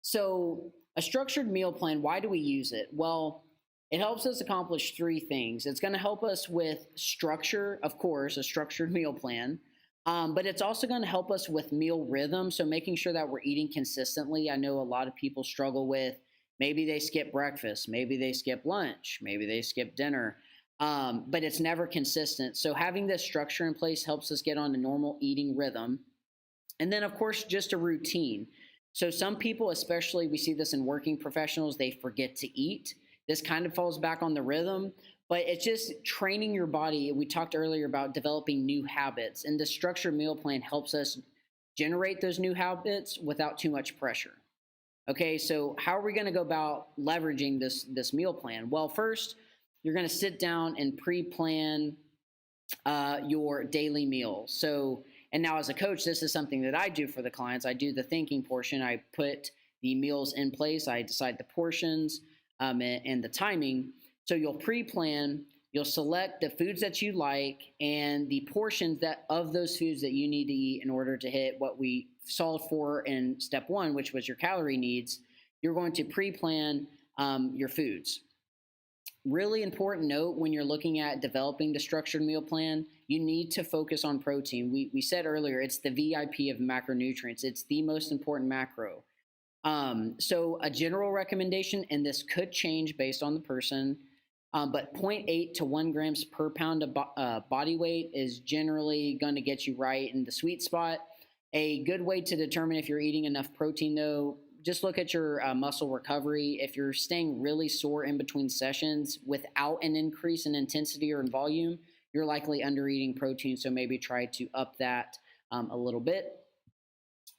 So a structured meal plan, why do we use it? Well, it helps us accomplish 3 things. It's going to help us with structure, of course, a structured meal plan, but it's also going to help us with meal rhythm, so making sure that we're eating consistently. I know a lot of people struggle with maybe they skip breakfast, maybe they skip lunch, maybe they skip dinner, but it's never consistent. So having this structure in place helps us get on a normal eating rhythm. And then, of course, just a routine. So some people, especially we see this in working professionals, they forget to eat. This kind of falls back on the rhythm, but it's just training your body. We talked earlier about developing new habits, and the structured meal plan helps us generate those new habits without too much pressure. Okay, so how are we going to go about leveraging this meal plan? Well, first, you're going to sit down and pre-plan your daily meals. So, and now as a coach, this is something that I do for the clients. I do the thinking portion. I put the meals in place. I decide the portions and the timing. So you'll pre-plan. You'll select the foods that you like and the portions that of those foods that you need to eat in order to hit what we solved for in step one, which was your calorie needs. You're going to pre-plan your foods. Really important note when you're looking at developing the structured meal plan, you need to focus on protein. We said earlier, it's the VIP of macronutrients. It's the most important macro. So a general recommendation, and this could change based on the person, but zero point 0.8 to 1 grams per pound of body weight is generally going to get you right in the sweet spot. A good way to determine if you're eating enough protein, though, just look at your muscle recovery. If you're staying really sore in between sessions without an increase in intensity or in volume, you're likely under eating protein. So maybe try to up that a little bit.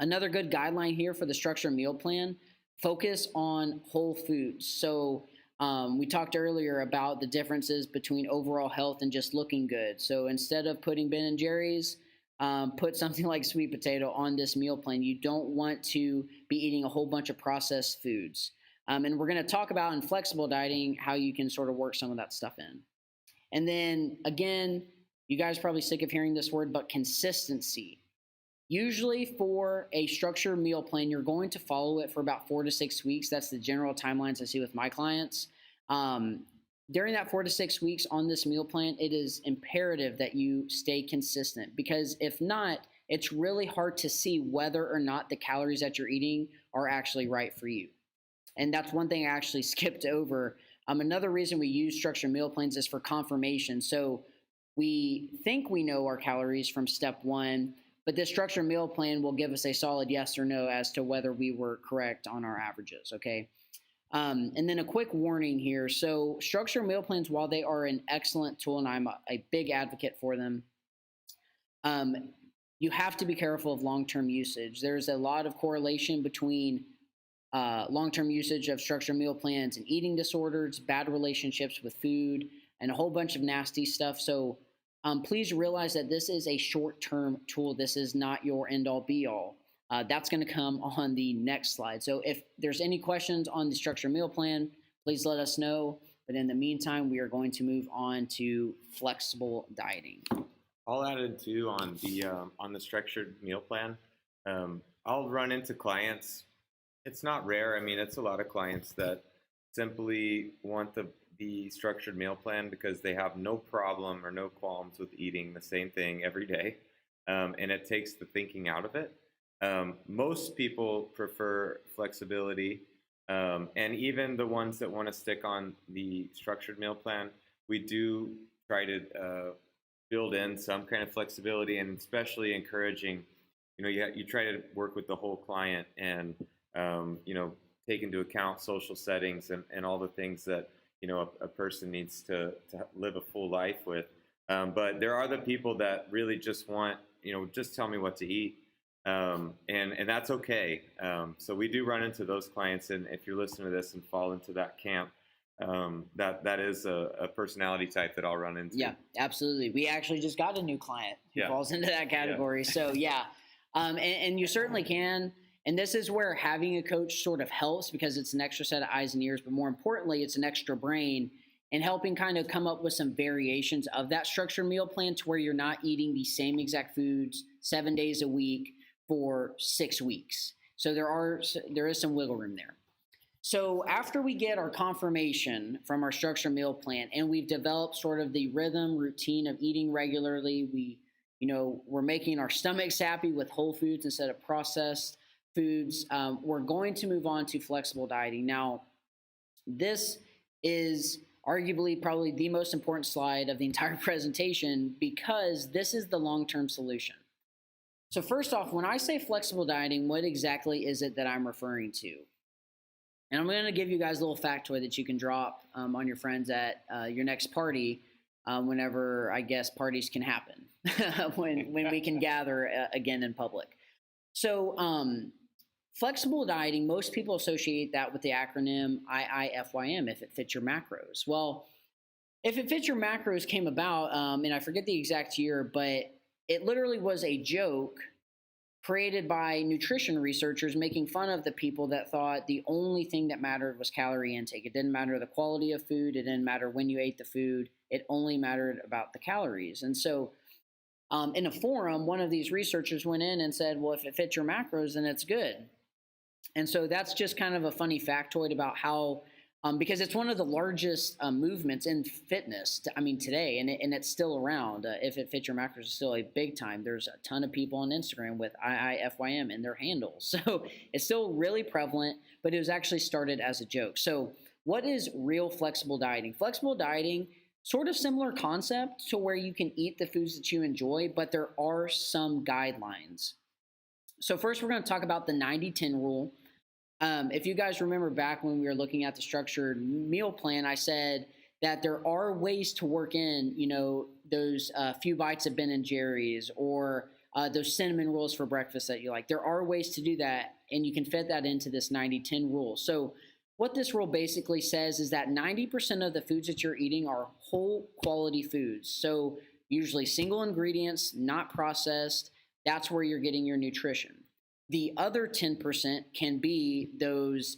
Another good guideline here for the structured meal plan, focus on whole foods. So we talked earlier about the differences between overall health and just looking good. So instead of putting Ben and Jerry's, put something like sweet potato on this meal plan. You don't want to be eating a whole bunch of processed foods. And we're going to talk about in flexible dieting how you can sort of work some of that stuff in. And then again, you guys are probably sick of hearing this word, but consistency. Usually for a structured meal plan, you're going to follow it for about 4 to 6 weeks. That's the general timelines I see with my clients. During that 4 to 6 weeks on this meal plan, it is imperative that you stay consistent, because if not, it's really hard to see whether or not the calories that you're eating are actually right for you. And that's one thing I actually skipped over. Another reason we use structured meal plans is for confirmation. So we think we know our calories from step one, but this structured meal plan will give us a solid yes or no as to whether we were correct on our averages, okay? And then a quick warning here. So structured meal plans, while they are an excellent tool, and I'm a big advocate for them, you have to be careful of long-term usage. There's a lot of correlation between long-term usage of structured meal plans and eating disorders, bad relationships with food, and a whole bunch of nasty stuff. So please realize that this is a short-term tool. This is not your end-all be-all. That's going to come on the next slide. So if there's any questions on the structured meal plan, please let us know. But in the meantime, we are going to move on to flexible dieting. I'll add in too on the structured meal plan. I'll run into clients. It's not rare. I mean, it's a lot of clients that simply want the structured meal plan because they have no problem or no qualms with eating the same thing every day, and it takes the thinking out of it. Most people prefer flexibility, and even the ones that want to stick on the structured meal plan, we do try to build in some kind of flexibility, and especially encouraging, you try to work with the whole client and, take into account social settings and all the things that, a person needs to live a full life with. But there are the people that really just want, just tell me what to eat. And that's okay. So we do run into those clients, and if you're listening to this and fall into that camp, that is a personality type that I'll run into. Yeah, absolutely. We actually just got a new client who falls into that category. Yeah. So yeah, and you certainly can. And this is where having a coach sort of helps, because it's an extra set of eyes and ears, but more importantly, it's an extra brain and helping kind of come up with some variations of that structured meal plan to where you're not eating the same exact foods 7 days a week for 6 weeks. So there is some wiggle room there. So after we get our confirmation from our structured meal plan and we've developed sort of the rhythm, routine of eating regularly, we're making our stomachs happy with whole foods instead of processed foods, we're going to move on to flexible dieting. Now, this is arguably probably the most important slide of the entire presentation, because this is the long-term solution. So first off, when I say flexible dieting, what exactly is it that I'm referring to? And I'm going to give you guys a little factoid that you can drop on your friends at your next party, whenever I guess parties can happen, when we can gather again in public. So flexible dieting, most people associate that with the acronym IIFYM, if it fits your macros. Well, if it fits your macros came about, and I forget the exact year, but it literally was a joke created by nutrition researchers making fun of the people that thought the only thing that mattered was calorie intake. It didn't matter the quality of food. It didn't matter when you ate the food. It only mattered about the calories. And so in a forum, one of these researchers went in and said, well, if it fits your macros, then it's good. And so that's just kind of a funny factoid about how, because it's one of the largest movements in fitness, today, and it's still around. If it fits your macros, is still a big time. There's a ton of people on Instagram with IIFYM in their handles. So it's still really prevalent, but it was actually started as a joke. So what is real flexible dieting? Flexible dieting, sort of similar concept to where you can eat the foods that you enjoy, but there are some guidelines. So first, we're going to talk about the 90-10 rule. If you guys remember back when we were looking at the structured meal plan, I said that there are ways to work in, those few bites of Ben and Jerry's, or those cinnamon rolls for breakfast that you like. There are ways to do that, and you can fit that into this 90-10 rule. So what this rule basically says is that 90% of the foods that you're eating are whole quality foods. So usually single ingredients, not processed. That's where you're getting your nutrition. The other 10% can be those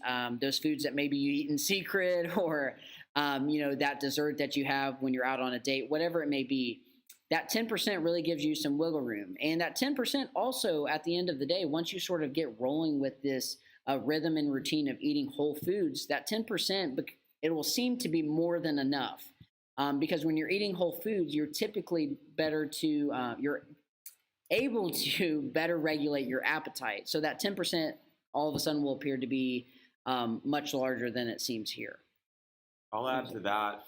foods that maybe you eat in secret, or that dessert that you have when you're out on a date, whatever it may be. That 10% really gives you some wiggle room. And that 10% also, at the end of the day, once you sort of get rolling with this rhythm and routine of eating whole foods, that 10%, it will seem to be more than enough. Because when you're eating whole foods, you're typically you're able to better regulate your appetite. So that 10% all of a sudden will appear to be much larger than it seems here. I'll add to that.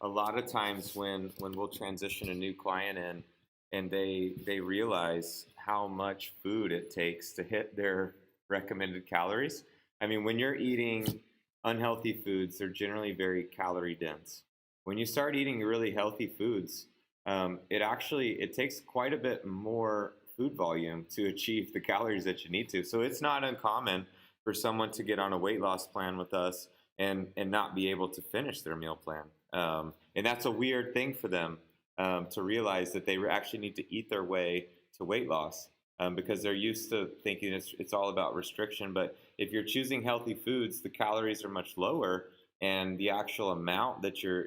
A lot of times when we'll transition a new client in and they realize how much food it takes to hit their recommended calories. I mean, when you're eating unhealthy foods, they're generally very calorie dense. When you start eating really healthy foods, it takes quite a bit more food volume to achieve the calories that you need to. So it's not uncommon for someone to get on a weight loss plan with us and not be able to finish their meal plan. And that's a weird thing for them to realize, that they actually need to eat their way to weight loss, because they're used to thinking it's all about restriction. But if you're choosing healthy foods, the calories are much lower, and the actual amount that you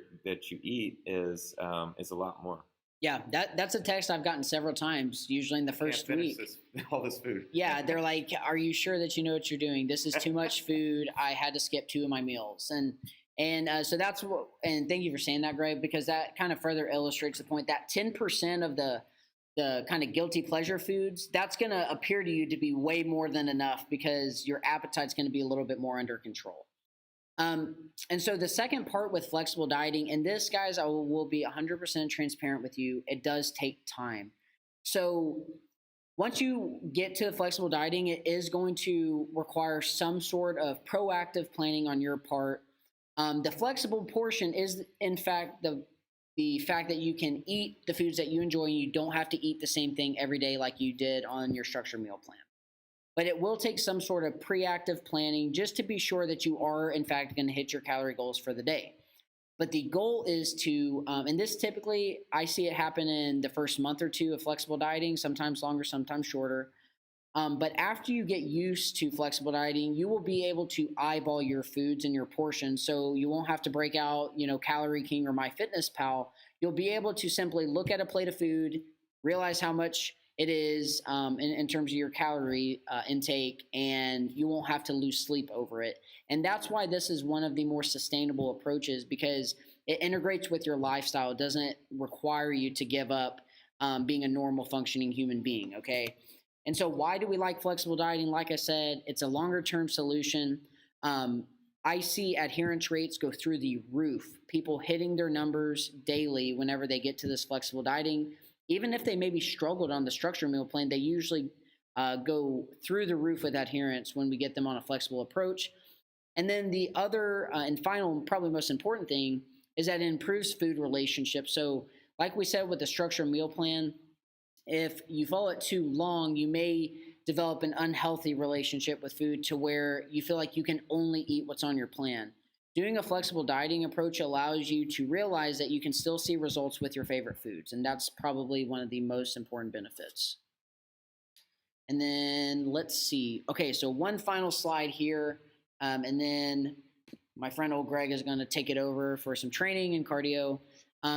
eat is a lot more. Yeah, that's a text I've gotten several times, usually in the first week. All this food. Yeah, they're like, "Are you sure that you know what you're doing? This is too much food. I had to skip 2 of my meals." And so that's what. And thank you for saying that, Greg, because that kind of further illustrates the point that 10% of the kind of guilty pleasure foods, that's going to appear to you to be way more than enough, because your appetite's going to be a little bit more under control. And so the second part with flexible dieting, and this, guys, I will be 100% transparent with you, it does take time. So once you get to flexible dieting, it is going to require some sort of proactive planning on your part. The flexible portion is, in fact, the fact that you can eat the foods that you enjoy, and you don't have to eat the same thing every day like you did on your structured meal plan. But it will take some sort of pre-active planning just to be sure that you are, in fact, going to hit your calorie goals for the day. But the goal is to, and this typically, I see it happen in the first month or two of flexible dieting, sometimes longer, sometimes shorter. But after you get used to flexible dieting, you will be able to eyeball your foods and your portions. So you won't have to break out, Calorie King or MyFitnessPal. You'll be able to simply look at a plate of food, realize how much it is in terms of your calorie intake, and you won't have to lose sleep over it. And that's why this is one of the more sustainable approaches, because it integrates with your lifestyle. It doesn't require you to give up being a normal functioning human being, okay? And so why do we like flexible dieting? Like I said, it's a longer term solution. I see adherence rates go through the roof, people hitting their numbers daily whenever they get to this flexible dieting. even if they maybe struggled on the structured meal plan, they usually go through the roof with adherence when we get them on a flexible approach. And then the other and final, probably most important thing is that it improves food relationships. So, like we said with the structured meal plan, if you follow it too long, you may develop an unhealthy relationship with food to where you feel like you can only eat what's on your plan. Doing a flexible dieting approach allows you to realize that you can still see results with your favorite foods, and that's probably one of the most important benefits. And then let's see. Okay, so one final slide here, and then my friend old Greg is going to take it over for some training and cardio.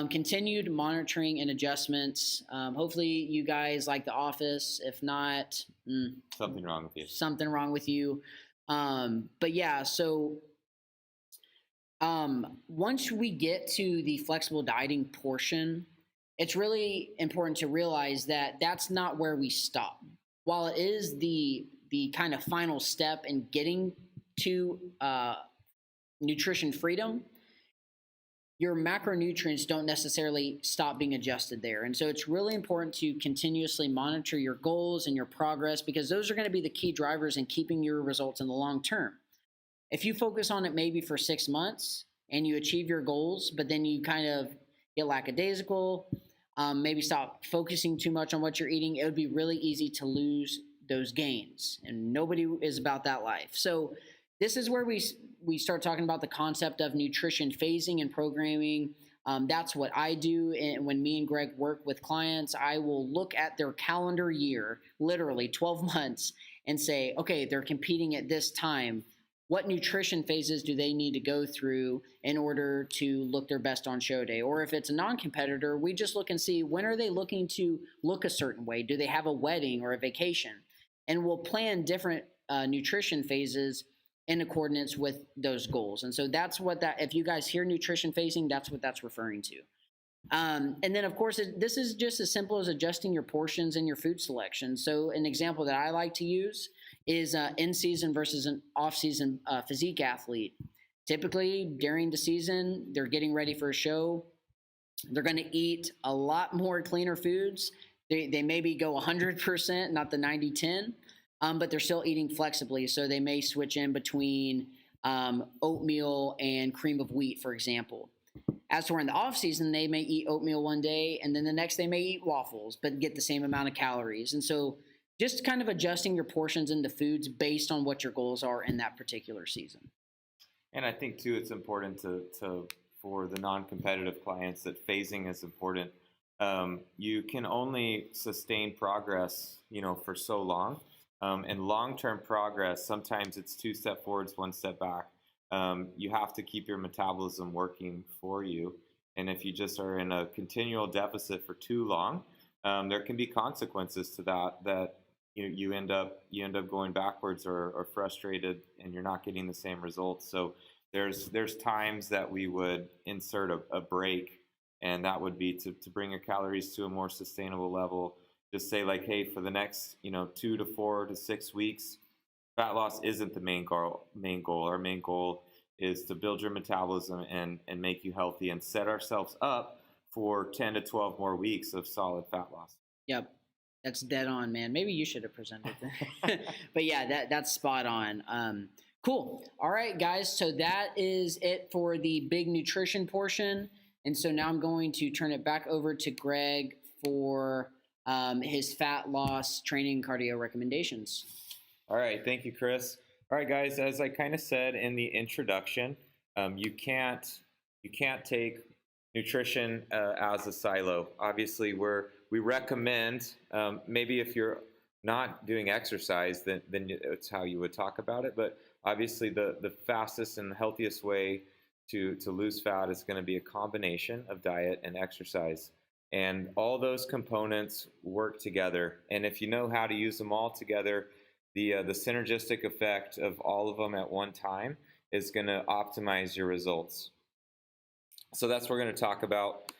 Continued monitoring and adjustments. Hopefully, you guys like The Office. If not, something wrong with you. Something wrong with you. But yeah, so once we get to the flexible dieting portion, it's really important to realize that that's not where we stop. While it is the kind of final step in getting to nutrition freedom, your macronutrients don't necessarily stop being adjusted there. And so it's really important to continuously monitor your goals and your progress, because those are going to be the key drivers in keeping your results in the long term. If you focus on it maybe for 6 months and you achieve your goals, but then you kind of get lackadaisical, maybe stop focusing too much on what you're eating, it would be really easy to lose those gains. And nobody is about that life. So this is where we start talking about the concept of nutrition phasing and programming. That's what I do. And when me and Greg work with clients, I will look at their calendar year, literally 12 months, and say, okay, they're competing at this time. What nutrition phases do they need to go through in order to look their best on show day? Or if it's a non-competitor, we just look and see, when are they looking to look a certain way? Do they have a wedding or a vacation? And we'll plan different nutrition phases in accordance with those goals. And so that's what that, if you guys hear nutrition phasing, that's what that's referring to. And then, of course, this is just as simple as adjusting your portions and your food selection. So an example that I like to use is in-season versus an off-season physique athlete. Typically, during the season, they're getting ready for a show. They're going to eat a lot more cleaner foods. They maybe go 100%, not the 90-10. But they're still eating flexibly, so they may switch in between oatmeal and cream of wheat, for example. As for in the off season, they may eat oatmeal one day, and then the next they may eat waffles, but get the same amount of calories. And so just kind of adjusting your portions into foods based on what your goals are in that particular season. And I think too, it's important to for the non-competitive clients that phasing is important. You can only sustain progress, for so long. And long-term progress, sometimes it's 2 steps forwards, 1 step back. You have to keep your metabolism working for you. And if you just are in a continual deficit for too long, there can be consequences to that you end up going backwards or frustrated, and you're not getting the same results. So there's times that we would insert a break, and that would be to bring your calories to a more sustainable level. Just say like, hey, for the next 2 to 4 to 6 weeks, fat loss isn't the main goal. Our main goal is to build your metabolism and make you healthy, and set ourselves up for 10 to 12 more weeks of solid fat loss. Yep, that's dead on, man. Maybe you should have presented that. But yeah, that's spot on. Cool. All right, guys. So that is it for the big nutrition portion. And so now I'm going to turn it back over to Greg for his fat loss training cardio recommendations. All right. Thank you, Chris. All right, guys, as I kind of said in the introduction, you can't take nutrition as a silo. Obviously, we recommend, maybe if you're not doing exercise, then it's how you would talk about it. But obviously, the fastest and healthiest way to lose fat is going to be a combination of diet and exercise. And all those components work together. And if you know how to use them all together, the synergistic effect of all of them at one time is going to optimize your results. So that's what we're going to talk about.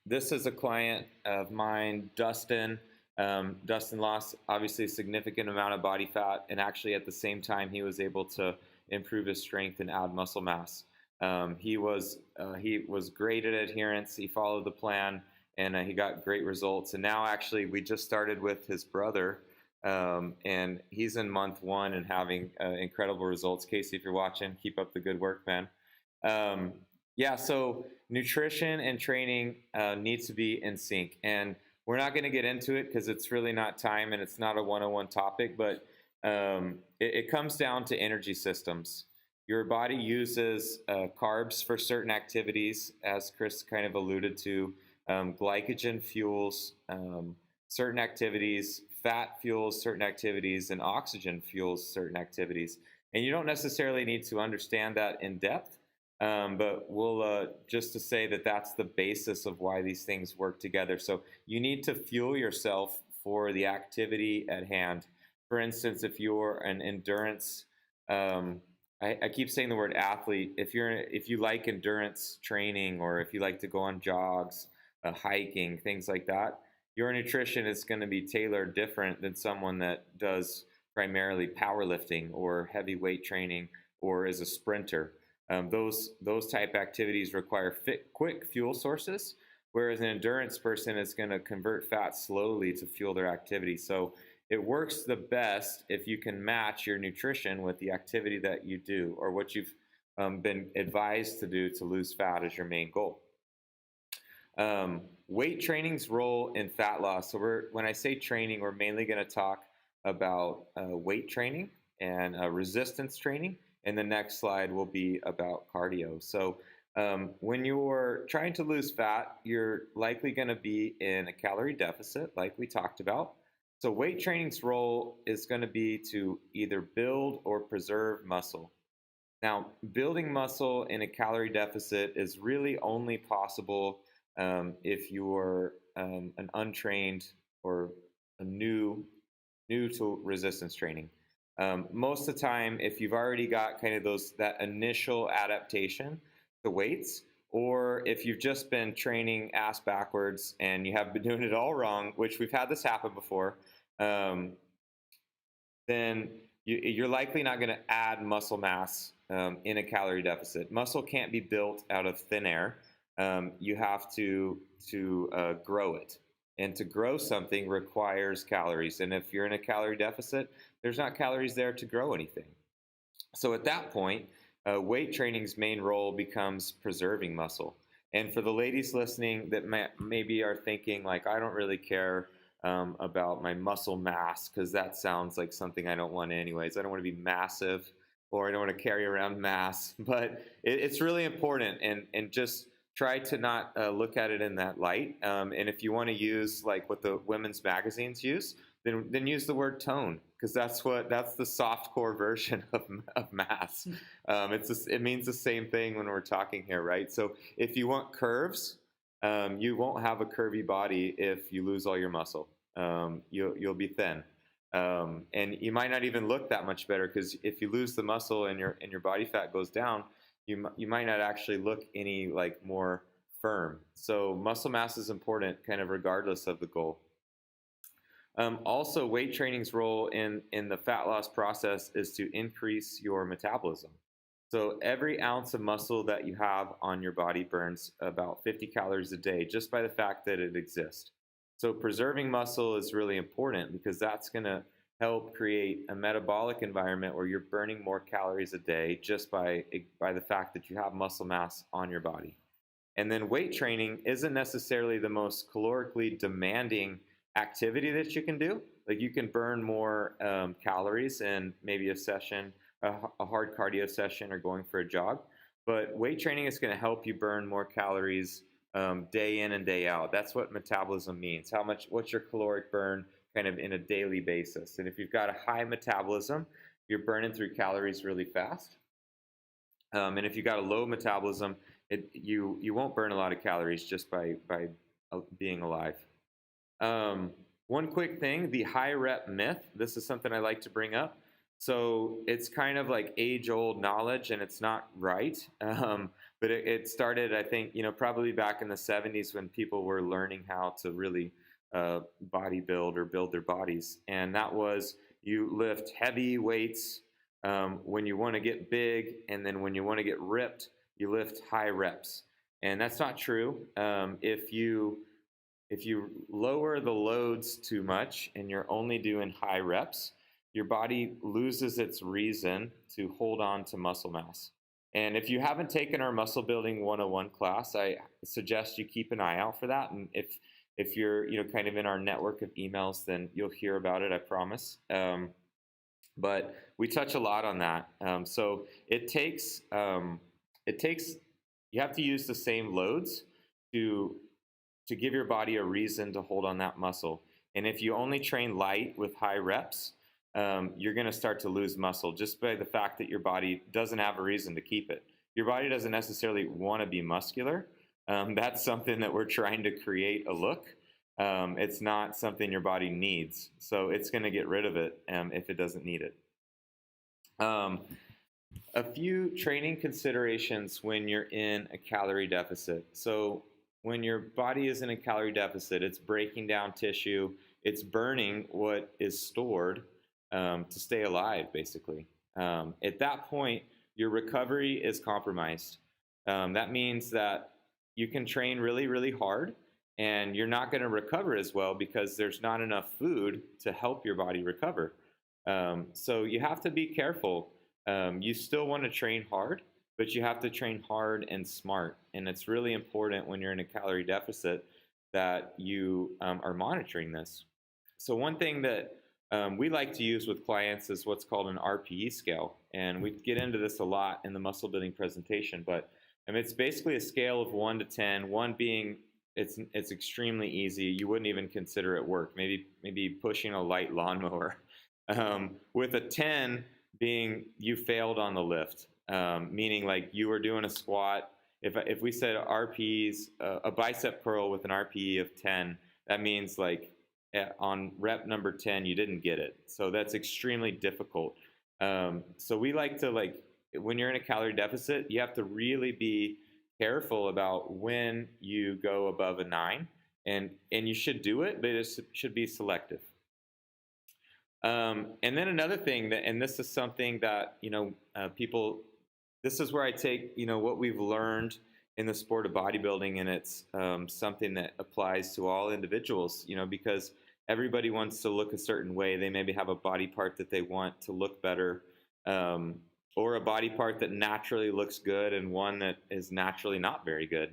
This is a client of mine, Dustin. Dustin lost obviously a significant amount of body fat, and actually at the same time he was able to improve his strength and add muscle mass. He was great at adherence. He followed the plan, and he got great results. And now actually we just started with his brother, and he's in month 1 and having incredible results. Casey, if you're watching, keep up the good work, man. Yeah, so nutrition and training needs to be in sync, and we're not going to get into it because it's really not time and it's not a one-on-one topic, but it comes down to energy systems. Your body uses carbs for certain activities, as Chris kind of alluded to. Glycogen fuels certain activities, fat fuels certain activities, and oxygen fuels certain activities. And you don't necessarily need to understand that in depth, but we'll just to say that that's the basis of why these things work together. So you need to fuel yourself for the activity at hand. For instance, if you're an endurance, I keep saying the word athlete. If you like endurance training, or if you like to go on jogs, hiking, things like that, your nutrition is going to be tailored different than someone that does primarily powerlifting or heavy weight training or is a sprinter. Those type activities require quick fuel sources, whereas an endurance person is going to convert fat slowly to fuel their activity. So it works the best if you can match your nutrition with the activity that you do, or what you've been advised to do to lose fat as your main goal. Weight training's role in fat loss. So when I say training, we're mainly going to talk about weight training and resistance training. And the next slide will be about cardio. So when you're trying to lose fat, you're likely going to be in a calorie deficit, like we talked about. So weight training's role is going to be to either build or preserve muscle. Now, building muscle in a calorie deficit is really only possible if you're an untrained or a new to resistance training. Most of the time, if you've already got kind of that initial adaptation to weights, or if you've just been training ass backwards and you have been doing it all wrong, which we've had this happen before, then you're likely not going to add muscle mass in a calorie deficit. Muscle can't be built out of thin air. You have to grow it. And to grow something requires calories. And if you're in a calorie deficit, there's not calories there to grow anything. So at that point, weight training's main role becomes preserving muscle. And for the ladies listening that maybe are thinking, like, I don't really care about my muscle mass, because that sounds like something I don't want anyways. I don't want to be massive, or I don't want to carry around mass. But it's really important, and just try to not look at it in that light. And if you want to use like what the women's magazines use, then use the word tone, because that's the soft core version of mass. It means the same thing when we're talking here, right? So if you want curves, you won't have a curvy body if you lose all your muscle. You'll be thin, and you might not even look that much better, because if you lose the muscle and your body fat goes down, you might not actually look any like more firm. So muscle mass is important, kind of regardless of the goal. Also, weight training's role in the fat loss process is to increase your metabolism. So every ounce of muscle that you have on your body burns about 50 calories a day, just by the fact that it exists. So preserving muscle is really important, because that's going to help create a metabolic environment where you're burning more calories a day just by the fact that you have muscle mass on your body. And then weight training isn't necessarily the most calorically demanding activity that you can do. Like, you can burn more calories in maybe a session, a hard cardio session, or going for a jog. But weight training is going to help you burn more calories day in and day out. That's what metabolism means. What's your caloric burn kind of in a daily basis? And if you've got a high metabolism, you're burning through calories really fast. And if you've got a low metabolism, you won't burn a lot of calories just by being alive. One quick thing, the high rep myth. This is something I like to bring up. So it's kind of like age-old knowledge, and it's not right. But it started, I think, probably back in the 70s, when people were learning how to really bodybuild or build their bodies. And that was, you lift heavy weights when you want to get big, and then when you want to get ripped, you lift high reps. And that's not true. If you if you lower the loads too much and you're only doing high reps, your body loses its reason to hold on to muscle mass. And if you haven't taken our Muscle Building 101 class, I suggest you keep an eye out for that. And if you're kind of in our network of emails, then you'll hear about it, I promise. But we touch a lot on that. So you have to use the same loads to give your body a reason to hold on that muscle. And if you only train light with high reps, you're going to start to lose muscle just by the fact that your body doesn't have a reason to keep it. Your body doesn't necessarily want to be muscular. That's something that we're trying to create a look. It's not something your body needs. So it's going to get rid of it if it doesn't need it. A few training considerations when you're in a calorie deficit. So when your body is in a calorie deficit, it's breaking down tissue, it's burning what is stored to stay alive, basically. At that point, your recovery is compromised. That means that you can train really, really hard, and you're not going to recover as well because there's not enough food to help your body recover. So you have to be careful. You still want to train hard, but you have to train hard and smart. And it's really important when you're in a calorie deficit that you are monitoring this. So one thing that we like to use with clients is what's called an RPE scale. And we get into this a lot in the muscle building presentation, but it's basically a scale of 1 to 10, 1 being it's extremely easy. You wouldn't even consider it work, maybe pushing a light lawnmower. With a 10 being you failed on the lift, meaning like you were doing a squat. If we said RPEs, a bicep curl with an RPE of 10, that means like on rep number 10, you didn't get it. So that's extremely difficult. So we like to, like, when you're in a calorie deficit, you have to really be careful about when you go above a 9, and you should do it, but it should be selective. And then another thing and this is something that, people, this is where I take, what we've learned in the sport of bodybuilding, and it's something that applies to all individuals, because everybody wants to look a certain way. They maybe have a body part that they want to look better, or a body part that naturally looks good and one that is naturally not very good.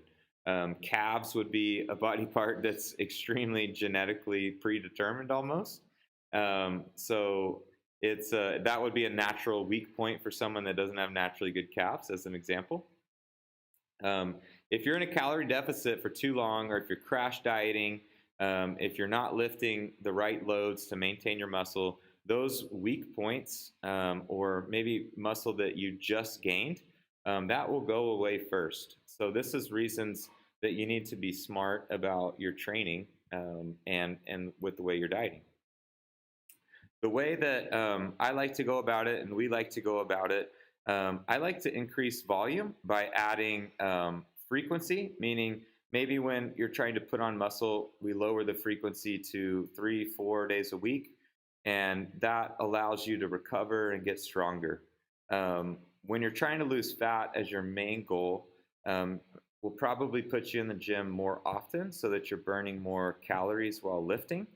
Calves would be a body part that's extremely genetically predetermined almost. So it's that would be a natural weak point for someone that doesn't have naturally good calves, as an example. If you're in a calorie deficit for too long, or if you're crash dieting, if you're not lifting the right loads to maintain your muscle, those weak points, or maybe muscle that you just gained, that will go away first. So this is reasons that you need to be smart about your training, and with the way you're dieting. The way that I like to go about it, and we like to go about it, I like to increase volume by adding frequency, meaning maybe when you're trying to put on muscle, we lower the frequency to 3-4 days a week, and that allows you to recover and get stronger. When you're trying to lose fat as your main goal, we'll probably put you in the gym more often so that you're burning more calories while lifting.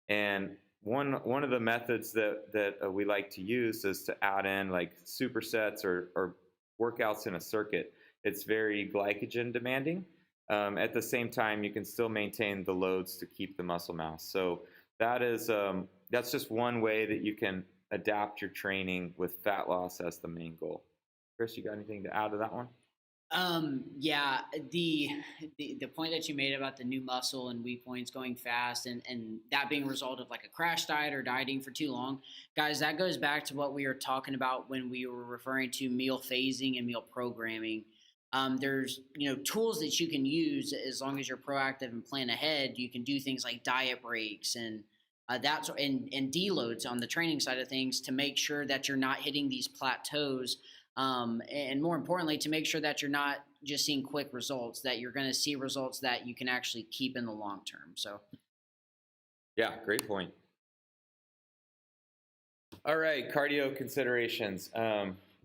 And one of the methods that we like to use is to add in like supersets or workouts in a circuit. It's very glycogen demanding. At the same time, you can still maintain the loads to keep the muscle mass. So that's just one way that you can adapt your training with fat loss as the main goal. Chris, you got anything to add to that one? Yeah, the point that you made about the new muscle and weak points going fast, and that being a result of like a crash diet or dieting for too long, guys, that goes back to what we were talking about when we were referring to meal phasing and meal programming. There's tools that you can use as long as you're proactive and plan ahead. You can do things like diet breaks and deloads on the training side of things to make sure that you're not hitting these plateaus. And more importantly, to make sure that you're not just seeing quick results, that you're going to see results that you can actually keep in the long term. So, yeah, great point. All right, cardio considerations.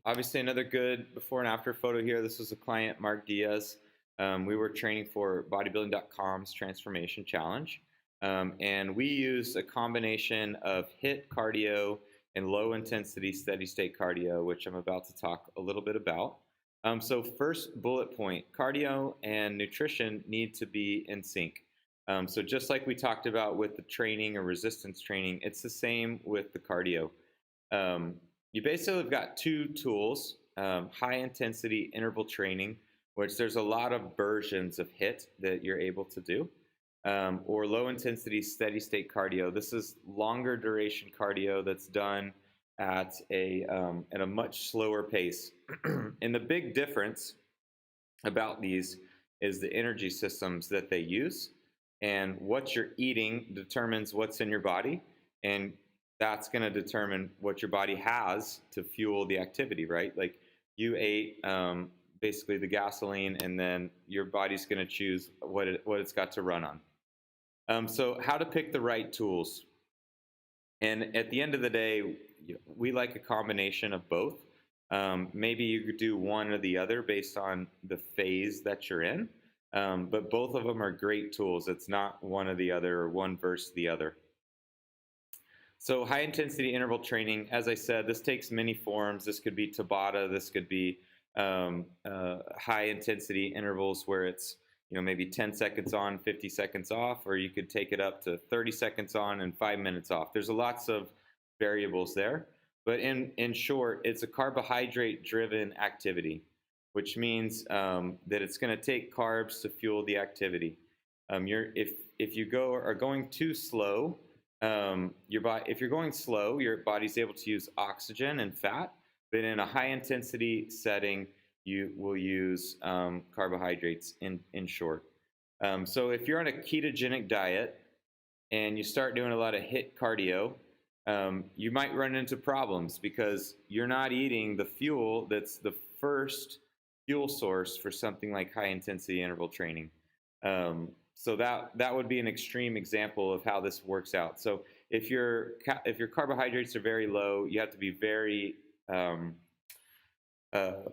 Obviously, another good before and after photo here. This was a client, Mark Diaz. We were training for bodybuilding.com's transformation challenge. And we used a combination of HIIT cardio and low intensity steady state cardio, which I'm about to talk a little bit about. So first bullet point, cardio and nutrition need to be in sync. So just like we talked about with the training or resistance training, it's the same with the cardio. You basically have got two tools, high intensity interval training, which there's a lot of versions of HIIT that you're able to do, or low intensity steady state cardio. This is longer duration cardio that's done at a much slower pace. And the big difference about these is the energy systems that they use, and what you're eating determines what's in your body, and that's going to determine what your body has to fuel the activity, right? Like you ate basically the gasoline, and then your body's going to choose what it's got to run on. So how to pick the right tools. And at the end of the day, we like a combination of both. Maybe you could do one or the other based on the phase that you're in, but both of them are great tools. It's not one or the other or one versus the other. So high intensity interval training, as I said, this takes many forms. This could be Tabata. This could be high intensity intervals where it's maybe 10 seconds on, 50 seconds off, or you could take it up to 30 seconds on and 5 minutes off. There's lots of variables there, but in short, it's a carbohydrate driven activity, which means that it's going to take carbs to fuel the activity. If you are going too slow, if you're going slow, your body's able to use oxygen and fat, but in a high intensity setting, you will use carbohydrates in short. So if you're on a ketogenic diet and you start doing a lot of HIIT cardio, you might run into problems because you're not eating the fuel that's the first fuel source for something like high intensity interval training. So that would be an extreme example of how this works out. So if your carbohydrates are very low, you have to be very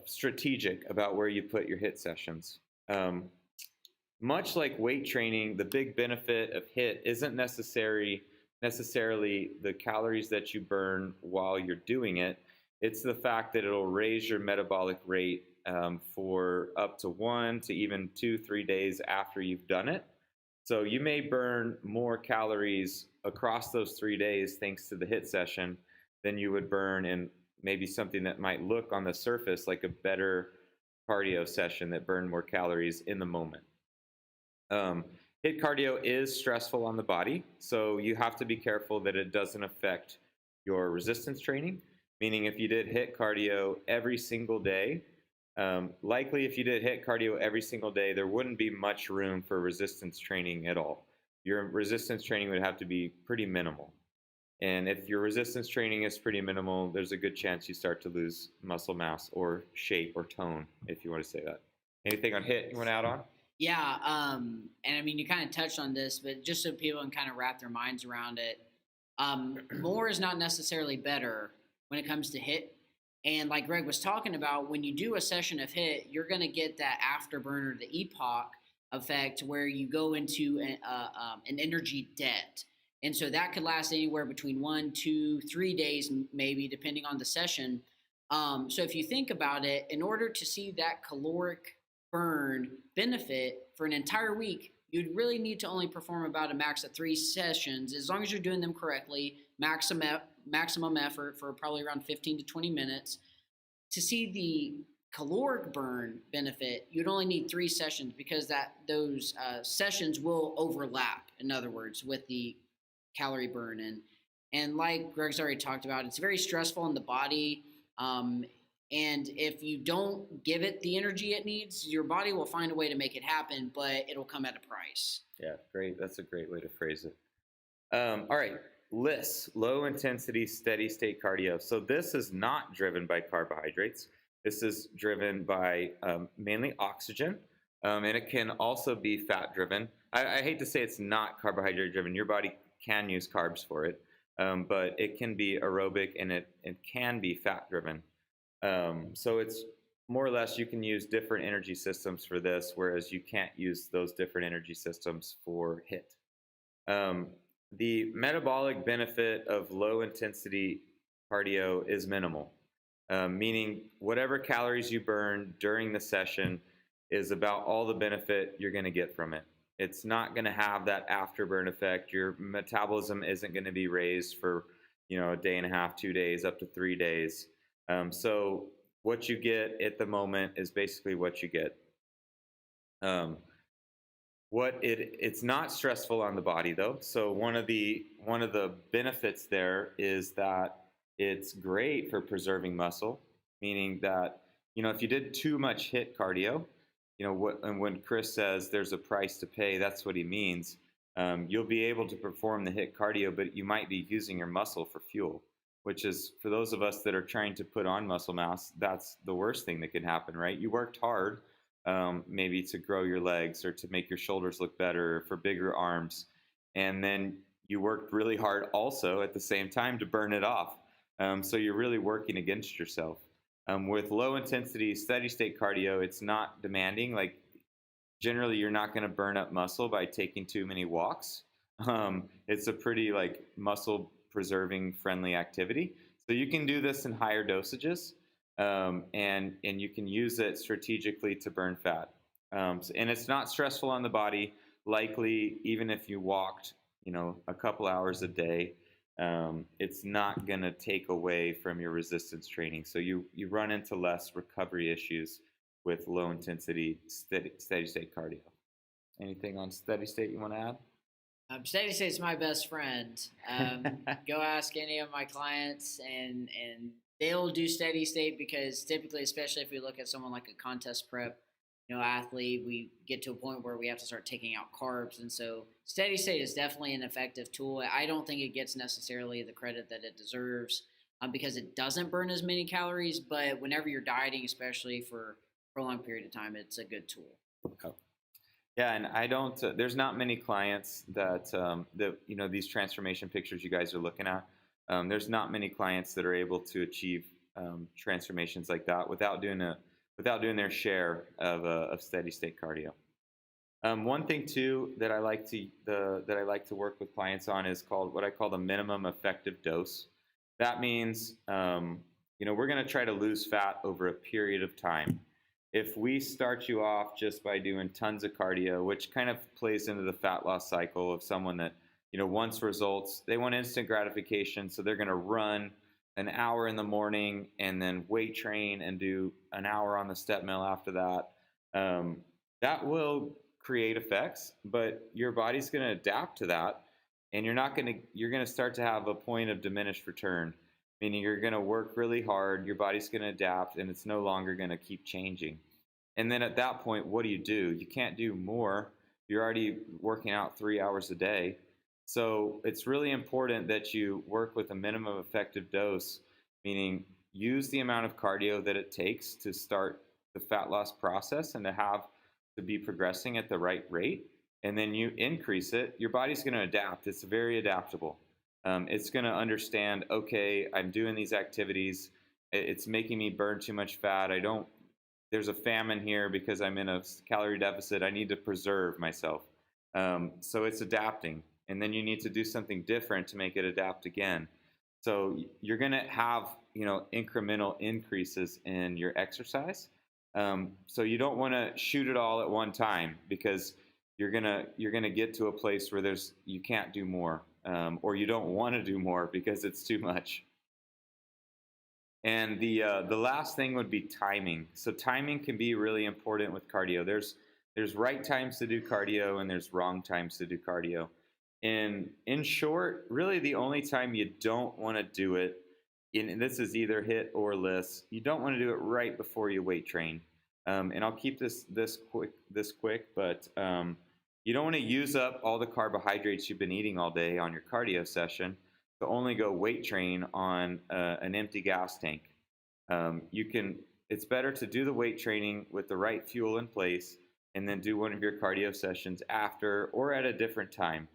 strategic about where you put your HIIT sessions. Much like weight training, the big benefit of HIIT isn't necessarily the calories that you burn while you're doing it. It's the fact that it'll raise your metabolic rate for up to 1 to even 2-3 days after you've done it. So you may burn more calories across those 3 days thanks to the HIIT session than you would burn in maybe something that might look on the surface like a better cardio session that burned more calories in the moment. HIIT cardio is stressful on the body, so you have to be careful that it doesn't affect your resistance training, meaning if you did HIIT cardio every single day, likely if you did HIIT cardio every single day, there wouldn't be much room for resistance training at all. Your resistance training would have to be pretty minimal. And if your resistance training is pretty minimal, there's a good chance you start to lose muscle mass or shape or tone, if you want to say that. Anything on HIIT you want to add on? Yeah, and I mean, you kind of touched on this, but just so people can kind of wrap their minds around it, more is not necessarily better when it comes to HIIT. And like Greg was talking about, when you do a session of HIIT, you're going to get that afterburner, the EPOC effect, where you go into an energy debt. And so that could last anywhere between 1, 2, 3 days, maybe, depending on the session. So if you think about it, in order to see that caloric burn benefit for an entire week, you'd really need to only perform about a max of 3 sessions, as long as you're doing them correctly, maximum effort for probably around 15 to 20 minutes. To see the caloric burn benefit, you'd only need 3 sessions because those sessions will overlap, in other words, with the calorie burn. And like Greg's already talked about, it's very stressful on the body. And if you don't give it the energy it needs, your body will find a way to make it happen, but it'll come at a price. Yeah, great. That's a great way to phrase it. All right, LISS, low intensity steady state cardio. So this is not driven by carbohydrates. This is driven by mainly oxygen, and it can also be fat driven. I hate to say it's not carbohydrate driven. Your body can use carbs for it, but it can be aerobic and it can be fat driven. So it's more or less you can use different energy systems for this, whereas you can't use those different energy systems for HIIT. Um, the metabolic benefit of low intensity cardio is minimal, meaning whatever calories you burn during the session is about all the benefit you're going to get from it. It's not going to have that afterburn effect. Your metabolism isn't going to be raised for, a day and a half, 2 days, up to 3 days. So what you get at the moment is basically what you get. It's not stressful on the body though. So one of the benefits there is that it's great for preserving muscle, meaning that if you did too much HIIT cardio, and when Chris says there's a price to pay, that's what he means. You'll be able to perform the HIIT cardio, but you might be using your muscle for fuel, which is, for those of us that are trying to put on muscle mass, that's the worst thing that can happen, right? You worked hard, maybe to grow your legs or to make your shoulders look better, for bigger arms, and then you worked really hard also at the same time to burn it off. So you're really working against yourself. With low intensity, steady state cardio, it's not demanding. Like, generally, you're not going to burn up muscle by taking too many walks. It's a pretty muscle preserving friendly activity. So you can do this in higher dosages, and you can use it strategically to burn fat. And it's not stressful on the body. Likely, even if you walked, a couple hours a day, it's not going to take away from your resistance training. So you run into less recovery issues with low intensity steady state cardio. Anything on steady state you want to add? Steady state is my best friend. Go ask any of my clients, and they'll do steady state, because typically, especially if we look at someone like a contest prep, athlete, we get to a point where we have to start taking out carbs, and so steady state is definitely an effective tool. I don't think it gets necessarily the credit that it deserves, because it doesn't burn as many calories. But whenever you're dieting, especially for a prolonged period of time, it's a good tool. Okay. Yeah, and I don't. There's not many clients that these transformation pictures you guys are looking at. There's not many clients that are able to achieve transformations like that without doing their share of steady state cardio. One thing too that I like to work with clients on is called what I call the minimum effective dose. That means we're going to try to lose fat over a period of time. If we start you off just by doing tons of cardio, which kind of plays into the fat loss cycle of someone that wants results, they want instant gratification, so they're going to run an hour in the morning and then weight train and do an hour on the step mill after that. That will create effects, but your body's going to adapt to that, and you're going to start to have a point of diminished return, meaning you're going to work really hard, your body's going to adapt, and it's no longer going to keep changing. And then at that point, what do? You can't do more. You're already working out 3 hours a day. So it's really important that you work with a minimum effective dose, meaning use the amount of cardio that it takes to start the fat loss process and to be progressing at the right rate. And then you increase it. Your body's going to adapt. It's very adaptable. It's going to understand, okay, I'm doing these activities. It's making me burn too much fat. There's a famine here because I'm in a calorie deficit. I need to preserve myself. So it's adapting. And then you need to do something different to make it adapt again. So you're going to have, incremental increases in your exercise. So you don't want to shoot it all at one time, because you're gonna get to a place where you can't do more, or you don't want to do more because it's too much. And the last thing would be timing. So timing can be really important with cardio. There's right times to do cardio and there's wrong times to do cardio. And in short, really the only time you don't want to do it, and this is either HIIT or LISS, you don't want to do it right before you weight train. And I'll keep this quick, but you don't want to use up all the carbohydrates you've been eating all day on your cardio session to only go weight train on an empty gas tank. It's better to do the weight training with the right fuel in place and then do one of your cardio sessions after or at a different time.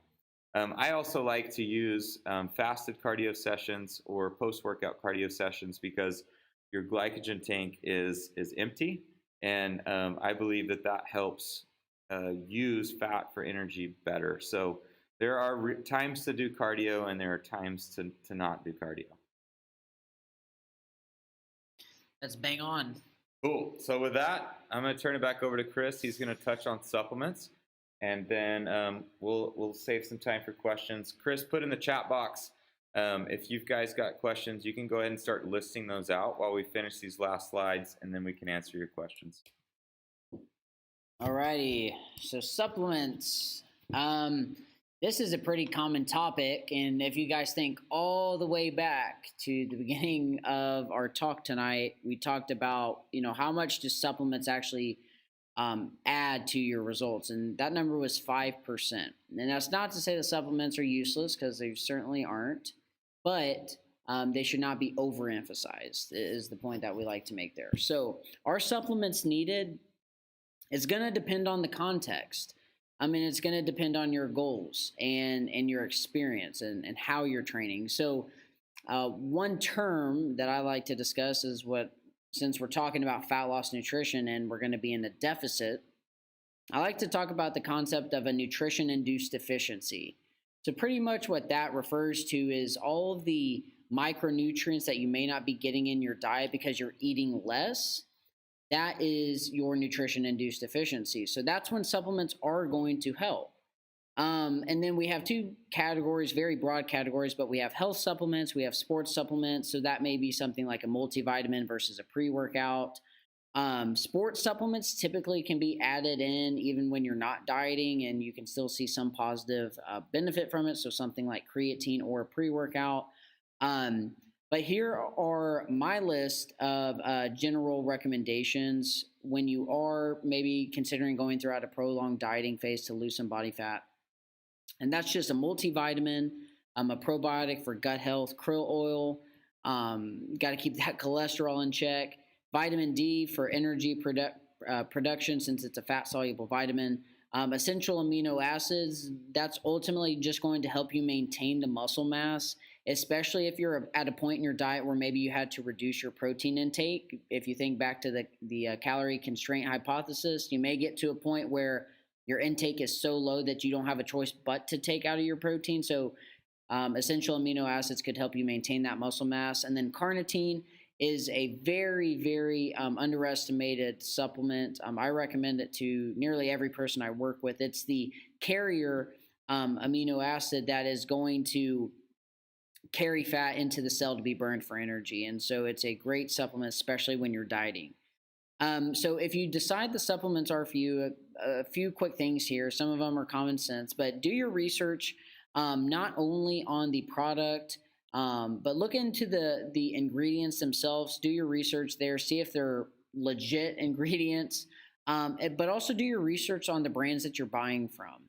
I also like to use fasted cardio sessions or post-workout cardio sessions, because your glycogen tank is empty, and I believe that helps use fat for energy better. So there are times to do cardio, and there are times to not do cardio. That's bang on. Cool. So with that, I'm going to turn it back over to Chris. He's going to touch on supplements, and then we'll save some time for questions. Chris, put in the chat box if you guys got questions. You can go ahead and start listing those out while we finish these last slides, and then we can answer your questions. Alrighty, so supplements. This is a pretty common topic, and if you guys think all the way back to the beginning of our talk tonight, we talked about, how much do supplements actually add to your results, and that number was 5%. And that's not to say that supplements are useless, because they certainly aren't, but they should not be overemphasized, is the point that we like to make there. So are supplements needed? It's going to depend on the context. It's going to depend on your goals and your experience and how you're training. So one term that I like to discuss is since we're talking about fat loss nutrition and we're going to be in a deficit, I like to talk about the concept of a nutrition-induced deficiency. So pretty much what that refers to is all of the micronutrients that you may not be getting in your diet because you're eating less. That is your nutrition-induced deficiency. So that's when supplements are going to help. And then we have two categories, very broad categories, but we have health supplements, we have sports supplements. So that may be something like a multivitamin versus a pre-workout. Sports supplements typically can be added in even when you're not dieting, and you can still see some positive benefit from it. So something like creatine or a pre-workout. But here are my list of general recommendations when you are maybe considering going throughout a prolonged dieting phase to lose some body fat. And that's just a multivitamin, a probiotic for gut health, krill oil, got to keep that cholesterol in check, vitamin D for energy production since it's a fat-soluble vitamin, essential amino acids, that's ultimately just going to help you maintain the muscle mass, especially if you're at a point in your diet where maybe you had to reduce your protein intake. If you think back to the calorie constraint hypothesis, you may get to a point where your intake is so low that you don't have a choice but to take out of your protein. So essential amino acids could help you maintain that muscle mass. And then carnitine is a very, very underestimated supplement. I recommend it to nearly every person I work with. It's the carrier amino acid that is going to carry fat into the cell to be burned for energy. And so it's a great supplement, especially when you're dieting. So if you decide the supplements are for you, a few quick things here. Some of them are common sense, but do your research not only on the product, but look into the ingredients themselves. Do your research there. See if they're legit ingredients, but also do your research on the brands that you're buying from.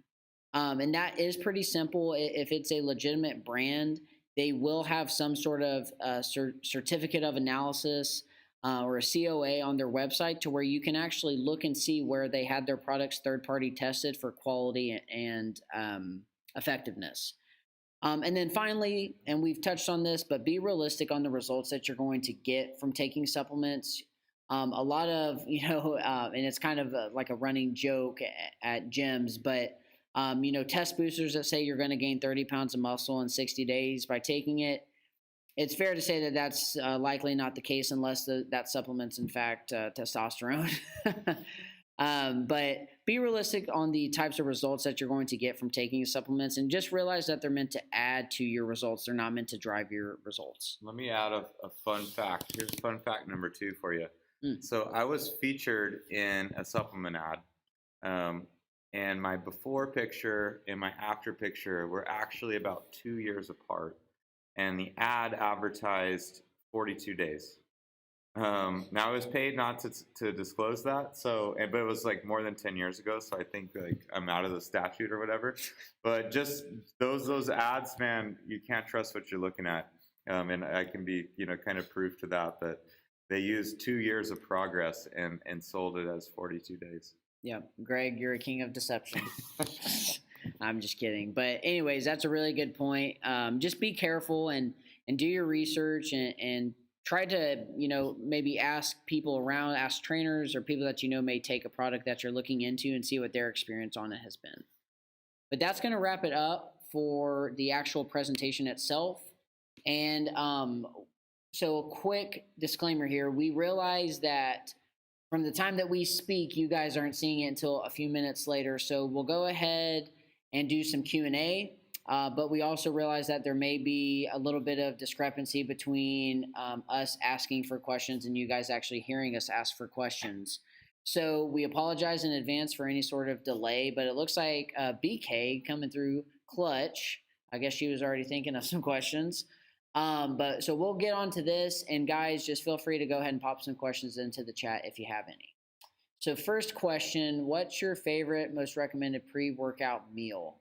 And that is pretty simple. If it's a legitimate brand, they will have some sort of certificate of analysis or a COA on their website to where you can actually look and see where they had their products third-party tested for quality and effectiveness. And then finally, and we've touched on this, but be realistic on the results that you're going to get from taking supplements. A lot of, and it's kind of like a running joke at gyms, but, test boosters that say you're going to gain 30 pounds of muscle in 60 days by taking it. It's fair to say that that's likely not the case unless that supplement's, in fact, testosterone. But be realistic on the types of results that you're going to get from taking supplements, and just realize that they're meant to add to your results. They're not meant to drive your results. Let me add a fun fact. Here's fun fact number 2 for you. So I was featured in a supplement ad, and my before picture and my after picture were actually about 2 years apart. And the ad advertised 42 days. Now I was paid not to disclose that, but it was like more than 10 years ago, so I think like I'm out of the statute or whatever. But just those ads, man, you can't trust what you're looking at, and I can be kind of proof to that they used 2 years of progress and sold it as 42 days. Yeah, Greg, you're a king of deception. I'm just kidding. But anyways, that's a really good point. Just be careful and do your research and try to, maybe ask people around, ask trainers or people that may take a product that you're looking into and see what their experience on it has been. But that's going to wrap it up for the actual presentation itself. And so a quick disclaimer here. We realize that from the time that we speak, you guys aren't seeing it until a few minutes later. So we'll go ahead and do some Q&A. But we also realize that there may be a little bit of discrepancy between us asking for questions and you guys actually hearing us ask for questions. So we apologize in advance for any sort of delay, but it looks like BK coming through clutch. I guess she was already thinking of some questions. But so we'll get on to this, and guys, just feel free to go ahead and pop some questions into the chat if you have any. So first question, what's your favorite, most recommended pre-workout meal?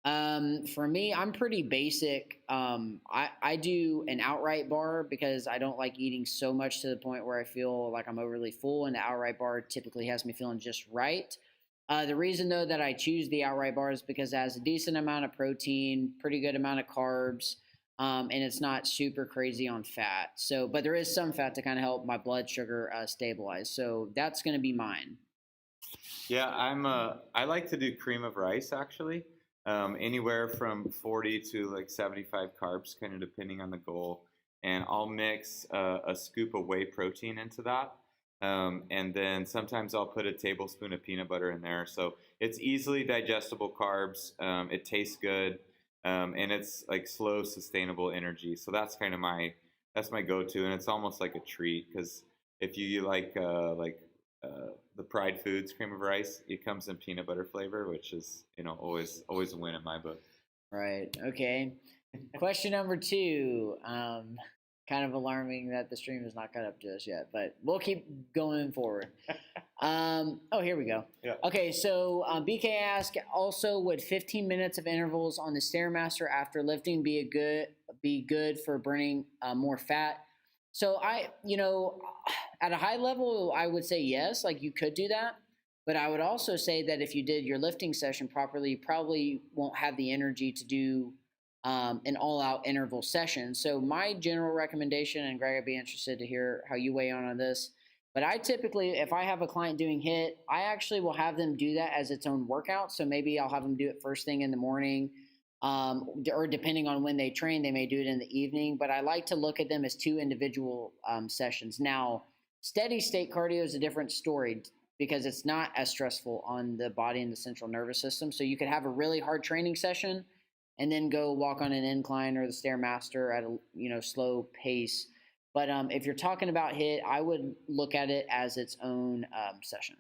For me, I'm pretty basic. I do an outright bar because I don't like eating so much to the point where I feel like I'm overly full, and the outright bar typically has me feeling just right. The reason, though, that I choose the outright bar is because it has a decent amount of protein, pretty good amount of carbs, and it's not super crazy on fat. So, but there is some fat to kind of help my blood sugar stabilize. So that's going to be mine. Yeah, I like to do cream of rice actually. Anywhere from 40 to like 75 carbs, kind of depending on the goal. And I'll mix a scoop of whey protein into that. And then sometimes I'll put a tablespoon of peanut butter in there. So it's easily digestible carbs. It tastes good. And it's like slow, sustainable energy. So that's kind of that's my go-to. And it's almost like a treat because if you like the Pride Foods cream of rice, it comes in peanut butter flavor, which is, always a win in my book. Right. Okay. Question number 2. Kind of alarming that the stream is not caught up to us yet, but we'll keep going forward. Here we go. Yeah. Okay, so BK asked, also, would 15 minutes of intervals on the Stairmaster after lifting be good for burning more fat? So at a high level, I would say yes, like you could do that. But I would also say that if you did your lifting session properly, you probably won't have the energy to do an all-out interval session. So my general recommendation, and Greg, I'd be interested to hear how you weigh in on this, but I typically, if I have a client doing HIIT, I actually will have them do that as its own workout. So maybe I'll have them do it first thing in the morning, or depending on when they train, they may do it in the evening. But I like to look at them as 2 individual sessions. Now, steady state cardio is a different story because it's not as stressful on the body and the central nervous system. So you could have a really hard training session and then go walk on an incline or the Stairmaster at a slow pace. But if you're talking about HIIT, I would look at it as its own session.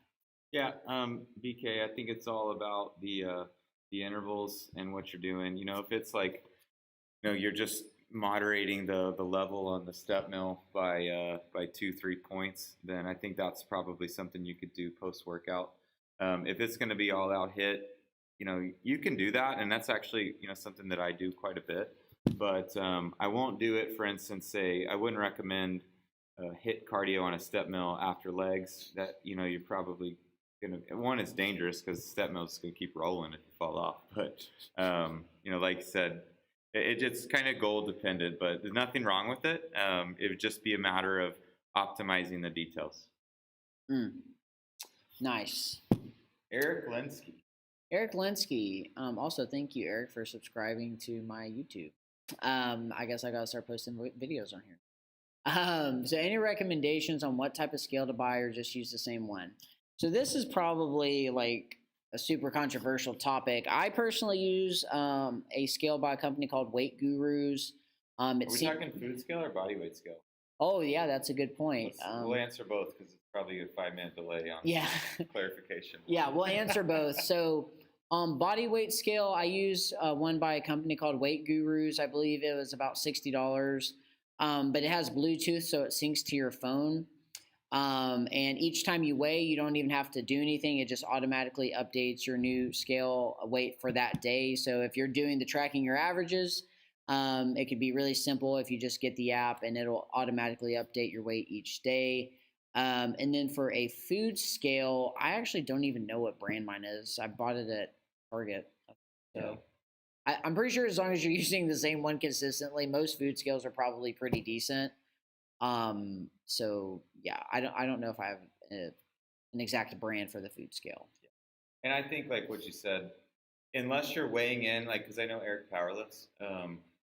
Yeah, BK, I think it's all about the intervals and what you're doing. If it's like, you're just moderating the level on the step mill by 2-3 points, then I think that's probably something you could do post workout. If it's going to be all out HIIT, you can do that, and that's actually something that I do quite a bit. But I won't do it. For instance, I wouldn't recommend HIIT cardio on a step mill after legs. That you're probably gonna, one, it's dangerous because the step mill is gonna keep rolling if you fall off. But like you said, it's kind of goal dependent. But there's nothing wrong with it. It would just be a matter of optimizing the details. Nice. Eric Linsky. Also, thank you, Eric, for subscribing to my YouTube. I guess I gotta start posting videos on here. So any recommendations on what type of scale to buy or just use the same one? So this is probably like a super controversial topic. I personally use a scale by a company called Weight Gurus. Are we talking food scale or body weight scale? Oh, yeah, that's a good point. We'll answer both because it's probably a 5-minute delay on clarification. Yeah, we'll answer both. So body weight scale, I use one by a company called Weight Gurus. I believe it was about $60. But it has Bluetooth, so it syncs to your phone. And each time you weigh, you don't even have to do anything. It just automatically updates your new scale weight for that day. So if you're doing the tracking your averages, it could be really simple if you just get the app and it'll automatically update your weight each day. And then for a food scale, I actually don't even know what brand mine is. I bought it at Target. So I'm pretty sure as long as you're using the same one consistently, most food scales are probably pretty decent. So yeah, I don't know if I have an exact brand for the food scale. And I think like what you said, unless you're weighing in, like because I know Eric powerlifts,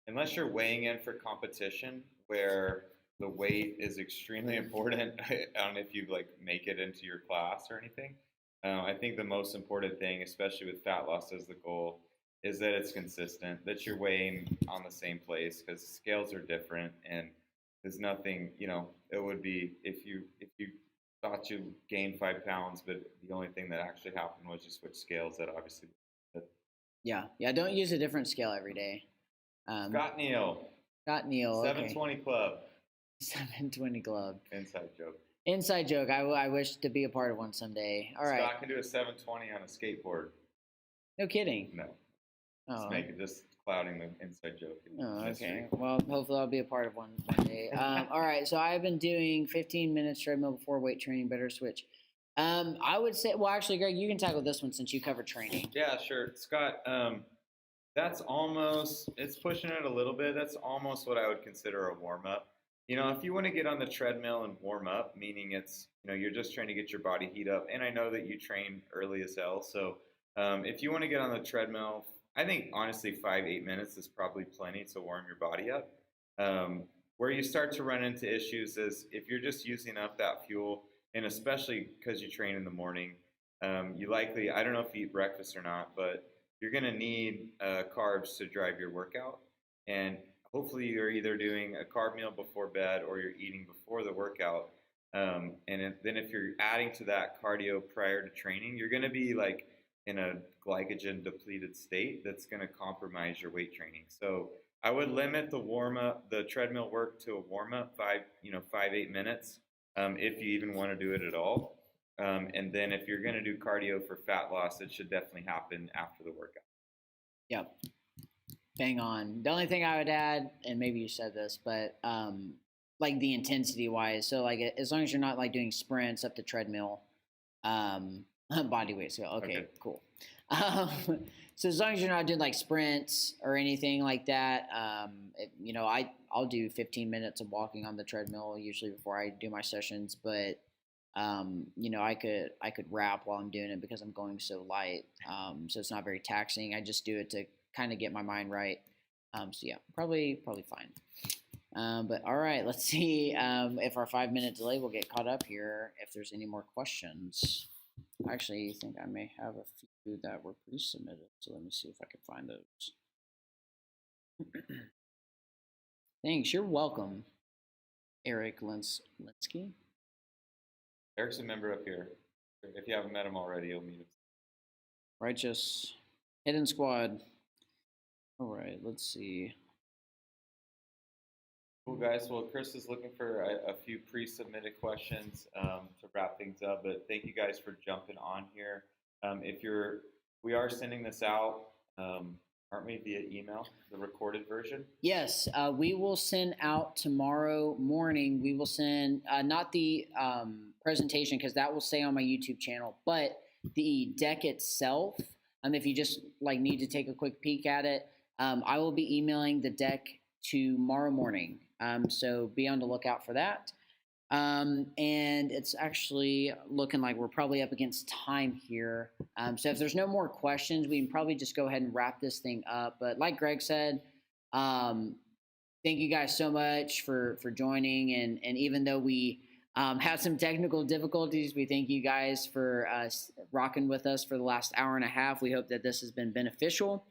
unless you're weighing in for competition where the weight is extremely important on if you like make it into your class or anything. I think the most important thing, especially with fat loss as the goal, is that it's consistent, that you're weighing on the same place because scales are different and there's nothing, it would be if you thought you gained 5 pounds, but the only thing that actually happened was you switched scales. That obviously. Yeah, yeah. Don't use a different scale every day. Scott Neal. Scott Neal. 720 okay. Club. 720 Club. Inside joke. Inside joke. I wish to be a part of one someday. All right. Scott can do a 720 on a skateboard. No kidding. No. Oh. Just clouding the inside joke. Oh, okay. Well, hopefully I'll be a part of one day. All right. So I've been doing 15 minutes treadmill before weight training. Better switch. I would say, well, actually, Greg, you can tackle this one since you covered training. Yeah, sure. Scott, it's pushing it a little bit. That's almost what I would consider a warm up. If you want to get on the treadmill and warm up, meaning it's, you're just trying to get your body heat up. And I know that you train early as hell. So if you want to get on the treadmill, I think honestly 5-8 minutes is probably plenty to warm your body up. Where you start to run into issues is if you're just using up that fuel, and especially because you train in the morning, you likely, I don't know if you eat breakfast or not, but you're going to need carbs to drive your workout. And hopefully you're either doing a carb meal before bed or you're eating before the workout. Then if you're adding to that cardio prior to training, you're going to be like in a glycogen depleted state that's going to compromise your weight training. So I would limit the treadmill work to a warm up, 5-8 minutes, if you even want to do it at all. And then if you're going to do cardio for fat loss, it should definitely happen after the workout. Yep. Bang on. The only thing I would add, and maybe you said this, but like the intensity wise, so like as long as you're not like doing sprints up the treadmill, body weight scale. Okay, cool. So as long as you're not doing like sprints or anything like that, I'll do 15 minutes of walking on the treadmill usually before I do my sessions. But I could wrap while I'm doing it because I'm going so light. So it's not very taxing. I just do it to kind of get my mind right. So yeah, probably fine. But all right, let's see if our 5-minute delay will get caught up here. If there's any more questions. Actually, I think I may have a few that were pre-submitted, so let me see if I can find those. Thanks. You're welcome, Eric Linsky. Eric's a member up here. If you haven't met him already, you'll meet him. Righteous. Hidden Squad. All right, let's see. Cool, guys. Well, Chris is looking for a few pre-submitted questions to wrap things up, but thank you guys for jumping on here. We are sending this out, aren't we, via email, the recorded version? Yes, we will send out tomorrow morning. We will send, not the presentation, because that will stay on my YouTube channel, but the deck itself, if you just need to take a quick peek at it, I will be emailing the deck tomorrow morning. So be on the lookout for that. And it's actually looking like we're probably up against time here. So if there's no more questions, we can probably just go ahead and wrap this thing up. But like Greg said, thank you guys so much for joining. And even though we had some technical difficulties, we thank you guys for rocking with us for the last hour and a half. We hope that this has been beneficial.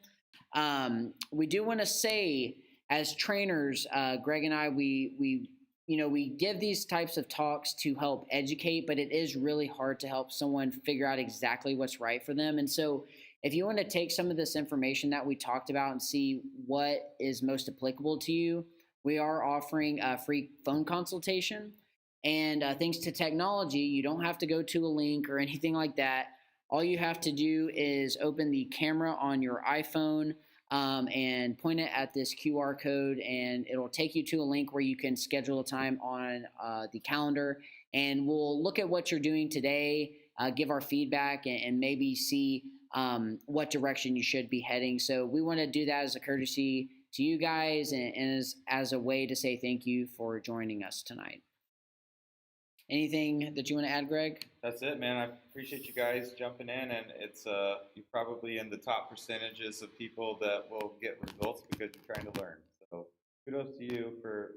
We do want to say, as trainers, Greg and I, we give these types of talks to help educate, but it is really hard to help someone figure out exactly what's right for them. And so if you want to take some of this information that we talked about and see what is most applicable to you, we are offering a free phone consultation. And thanks to technology, you don't have to go to a link or anything like that. All you have to do is open the camera on your iPhone and point it at this QR code, and it'll take you to a link where you can schedule a time on the calendar, and we'll look at what you're doing today, give our feedback, and maybe see what direction you should be heading. So we want to do that as a courtesy to you guys and as a way to say thank you for joining us tonight. Anything that you want to add, Greg? That's it, man. I appreciate you guys jumping in, and it's you're probably in the top percentages of people that will get results because you're trying to learn. So kudos to you for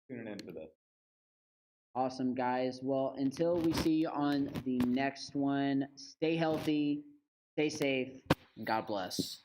tuning in for this. Awesome, guys. Well, until we see you on the next one, stay healthy, stay safe, and God bless.